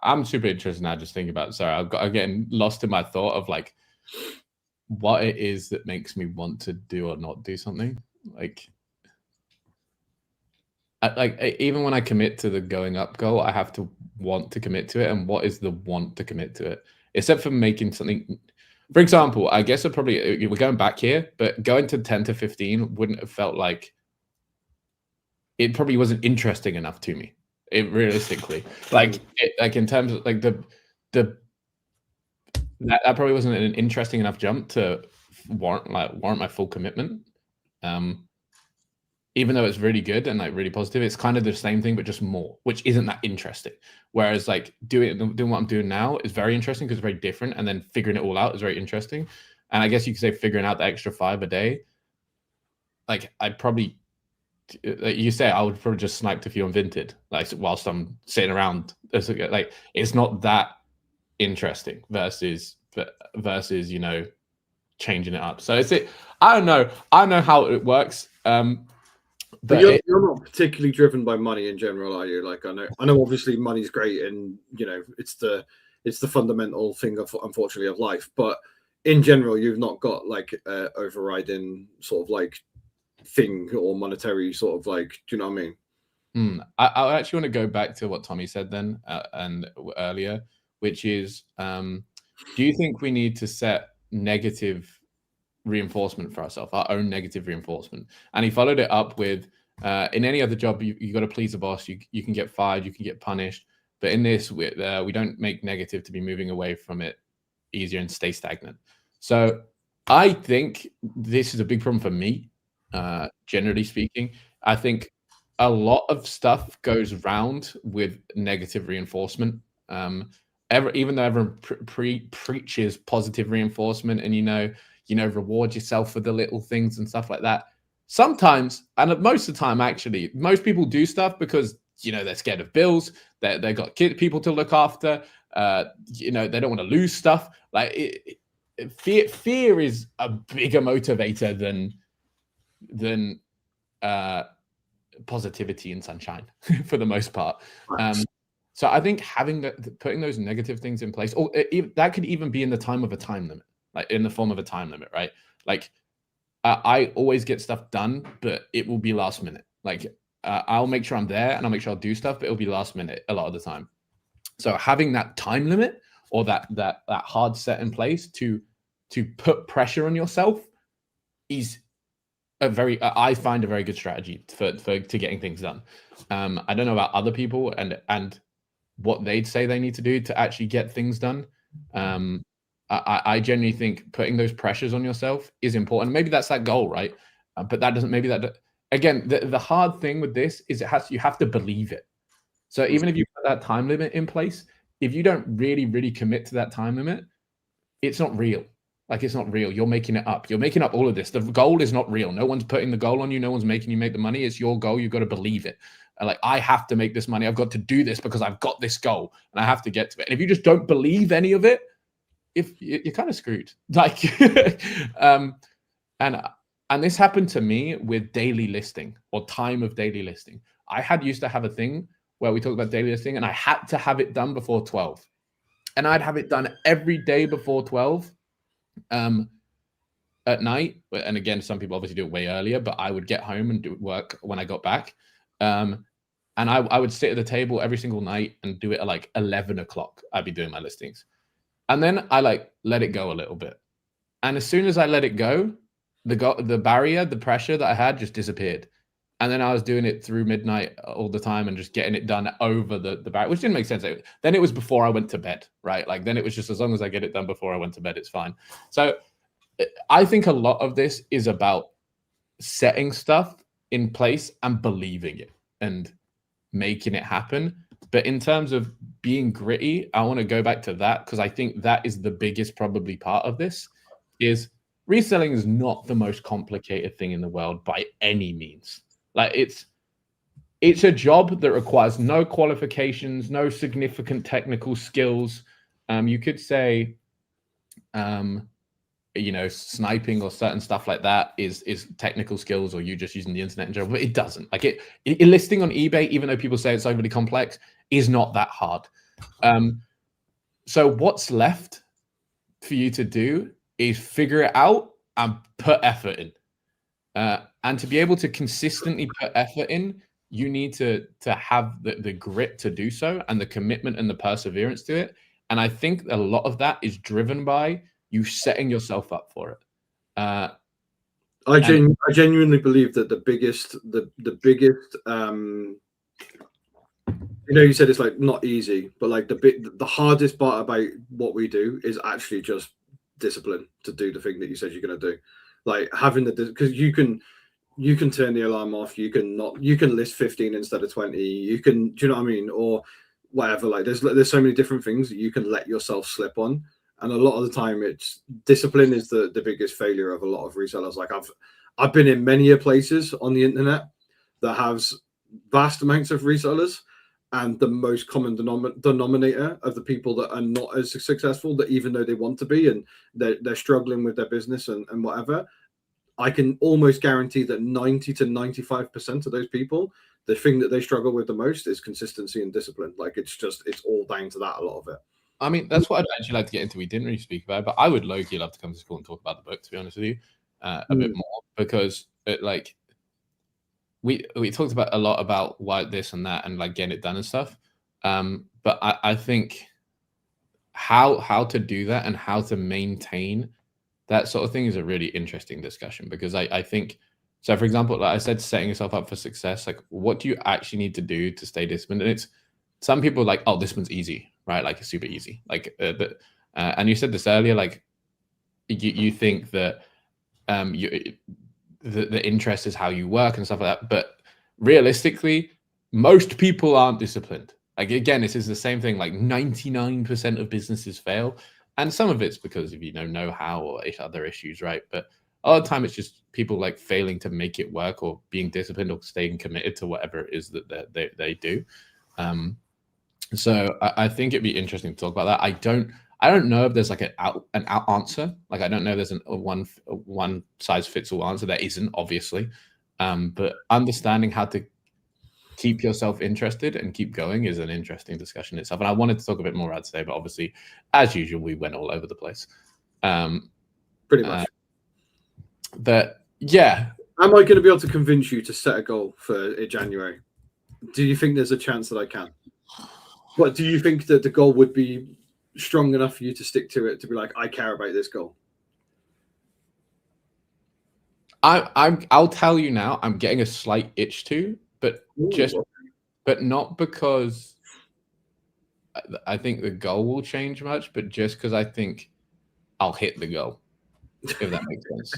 I'm super interested now just thinking about it. Sorry, I'm getting lost in my thought of like what it is that makes me want to do or not do something. Like even when I commit to the going up goal, I have to want to commit to it. And what is the want to commit to it? Except for making something, for example, I guess we're going back here, but going to 10 to 15 wouldn't have felt like, it probably wasn't interesting enough to me. Realistically, like in terms of like that probably wasn't an interesting enough jump to warrant my full commitment. Even though it's really good and like really positive, it's kind of the same thing, but just more, which isn't that interesting. Whereas like doing what I'm doing now is very interesting because it's very different. And then figuring it all out is very interesting. And I guess you could say figuring out the extra 5 a day. Like I'd probably, like you say, I would probably just sniped a few on Vinted, like whilst I'm sitting around. Like it's not that interesting versus you know, changing it up. So I don't know how it works. But you're not particularly driven by money in general, are you? Like I know obviously money's great and you know it's the fundamental thing of, unfortunately, of life, but in general you've not got like overriding sort of like thing or monetary sort of like, do you know what I mean? I actually want to go back to what Tommy said then and earlier, which is do you think we need to set negative reinforcement for ourselves, our own negative reinforcement? And he followed it up with in any other job you got to please the boss, you can get fired, you can get punished, but in this we don't make negative to be moving away from it easier and stay stagnant. So I think this is a big problem for me, generally speaking. I think a lot of stuff goes round with negative reinforcement. Even though everyone preaches positive reinforcement and you know, reward yourself for the little things and stuff like that. Sometimes, and most of the time, actually, most people do stuff because, you know, they're scared of bills. They've got people to look after. You know, they don't want to lose stuff. Like fear is a bigger motivator than positivity and sunshine for the most part. So I think putting those negative things in place, or that could even be in the time of a time limit. Like in the form of a time limit, right? Like I always get stuff done, but it will be last minute. Like I'll make sure I'm there and I'll make sure I'll do stuff, but it'll be last minute a lot of the time. So having that time limit or that hard set in place to put pressure on yourself is I find a very good strategy to getting things done. I don't know about other people and what they'd say they need to do to actually get things done. I genuinely think putting those pressures on yourself is important. Maybe that's that goal, right? But that doesn't. Maybe that again. The hard thing with this is you have to believe it. So even if you put that time limit in place, if you don't really commit to that time limit, it's not real. Like it's not real. You're making it up. You're making up all of this. The goal is not real. No one's putting the goal on you. No one's making you make the money. It's your goal. You've got to believe it. Like I have to make this money. I've got to do this because I've got this goal and I have to get to it. And if you just don't believe any of it, if you're kind of screwed. Like and this happened to me with daily listing or time of daily listing. I used to have a thing where we talked about daily listing and I had to have it done before 12. And I'd have it done every day before 12 at night. And again, some people obviously do it way earlier, but I would get home and do work when I got back. And I would sit at the table every single night and do it at like 11 o'clock. I'd be doing my listings. And then I like let it go a little bit. And as soon as I let it go, the barrier, the pressure that I had just disappeared. And then I was doing it through midnight all the time and just getting it done over the barrier, which didn't make sense. Then it was before I went to bed, right? Like then it was just as long as I get it done before I went to bed, it's fine. So I think a lot of this is about setting stuff in place and believing it and making it happen. But in terms of being gritty, I want to go back to that because I think that is the biggest probably part of this is reselling is not the most complicated thing in the world by any means. Like it's a job that requires no qualifications, no significant technical skills. You could say, sniping or certain stuff like that is technical skills, or you just using the internet in general. But it doesn't. Like it listing on eBay, even though people say it's overly complex, is not that hard. So what's left for you to do is figure it out and put effort in. And to be able to consistently put effort in, you need to have the grit to do so, and the commitment and the perseverance to it. And I think a lot of that is driven by you setting yourself up for it. I genuinely believe that the biggest, you said it's like not easy, but like the hardest part about what we do is actually just discipline to do the thing that you said you're going to do. Like having because you can turn the alarm off, you can list 15 instead of 20, do you know what I mean, or whatever. Like there's so many different things that you can let yourself slip on, and a lot of the time it's discipline is the biggest failure of a lot of resellers. Like I've been in many places on the internet that has vast amounts of resellers, and the most common denominator of the people that are not as successful, that even though they want to be and they're struggling with their business and whatever, I can almost guarantee that 90 to 95% of those people, the thing that they struggle with the most is consistency and discipline. Like it's all down to that, a lot of it. I mean, that's what I'd actually like to get into. We didn't really speak about it, but I would low-key love to come to school and talk about the book, to be honest with you, a bit more, because we talked about a lot about why this and that and like getting it done and stuff. But I think how to do that and how to maintain that sort of thing is a really interesting discussion, because I think, so for example, like I said, setting yourself up for success, like what do you actually need to do to stay disciplined? And it's, some people are like, oh, this one's easy, right? Like it's super easy. Like, and you said this earlier, like you think that the interest is how you work and stuff like that. But realistically, most people aren't disciplined. Like, again, this is the same thing. Like 99% of businesses fail. And some of it's because of, know-how or other issues, right? But a lot of the time it's just people like failing to make it work, or being disciplined, or staying committed to whatever it is that they do. So I think it'd be interesting to talk about that. I don't know if there's like an out answer. Like I don't know if there's a one size fits all answer. There isn't, obviously. But understanding how to keep yourself interested and keep going is an interesting discussion itself. And I wanted to talk a bit more about today, but obviously, as usual, we went all over the place. Pretty much. But yeah. Am I going to be able to convince you to set a goal for January? Do you think there's a chance that I can? What do you think that the goal would be strong enough for you to stick to it, to be like, I care about this goal? I'll tell you now, I'm getting a slight itch to, but but not because I think the goal will change much, but just because I think I'll hit the goal, if that makes sense.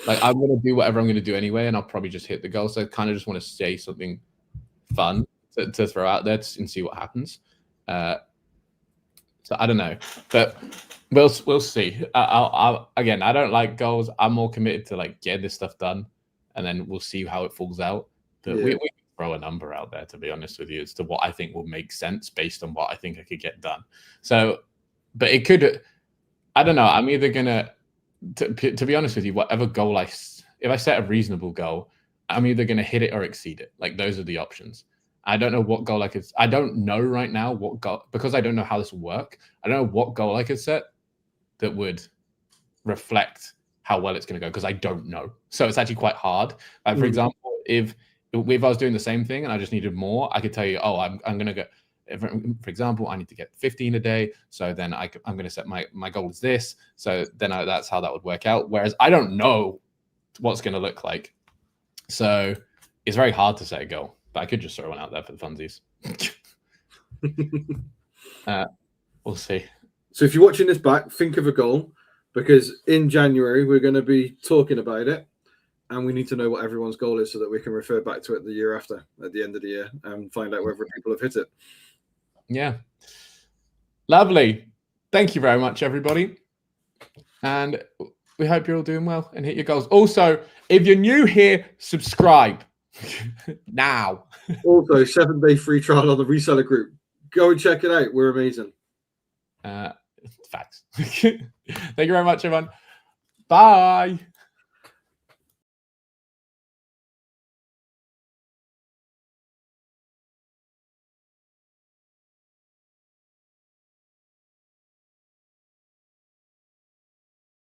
Like I'm going to do whatever I'm going to do anyway, and I'll probably just hit the goal. So I kind of just want to say something fun to throw out there and see what happens. So I don't know, but we'll see. Again, I don't like goals. I'm more committed to like getting this stuff done, and then we'll see how it falls out. But we can throw a number out there, to be honest with you, as to what I think will make sense based on what I think I could get done. So, but it could, I don't know. I'm either gonna, to be honest with you, whatever goal if I set a reasonable goal, I'm either gonna hit it or exceed it. Like those are the options. I don't know what goal I don't know right now what goal, because I don't know how this will work. I don't know what goal I could set that would reflect how well it's going to go, because I don't know. So it's actually quite hard. For example, if I was doing the same thing and I just needed more, I could tell you, oh, I'm going to go, for example, I need to get 15 a day. So then I'm going to set my goal is this. So then that's how that would work out. Whereas I don't know what's going to look like. So it's very hard to set a goal. But I could just throw one out there for the funsies. We'll see. So if you're watching this back, think of a goal, because in January we're going to be talking about it, and we need to know what everyone's goal is so that we can refer back to it the year after, at the end of the year, and find out whether people have hit it. Yeah. Lovely. Thank you very much, everybody. And we hope you're all doing well and hit your goals. Also, if you're new here, subscribe. Now. Also, 7-day free trial on the reseller group. Go and check it out. We're amazing. Facts. Thank you very much, everyone. Bye.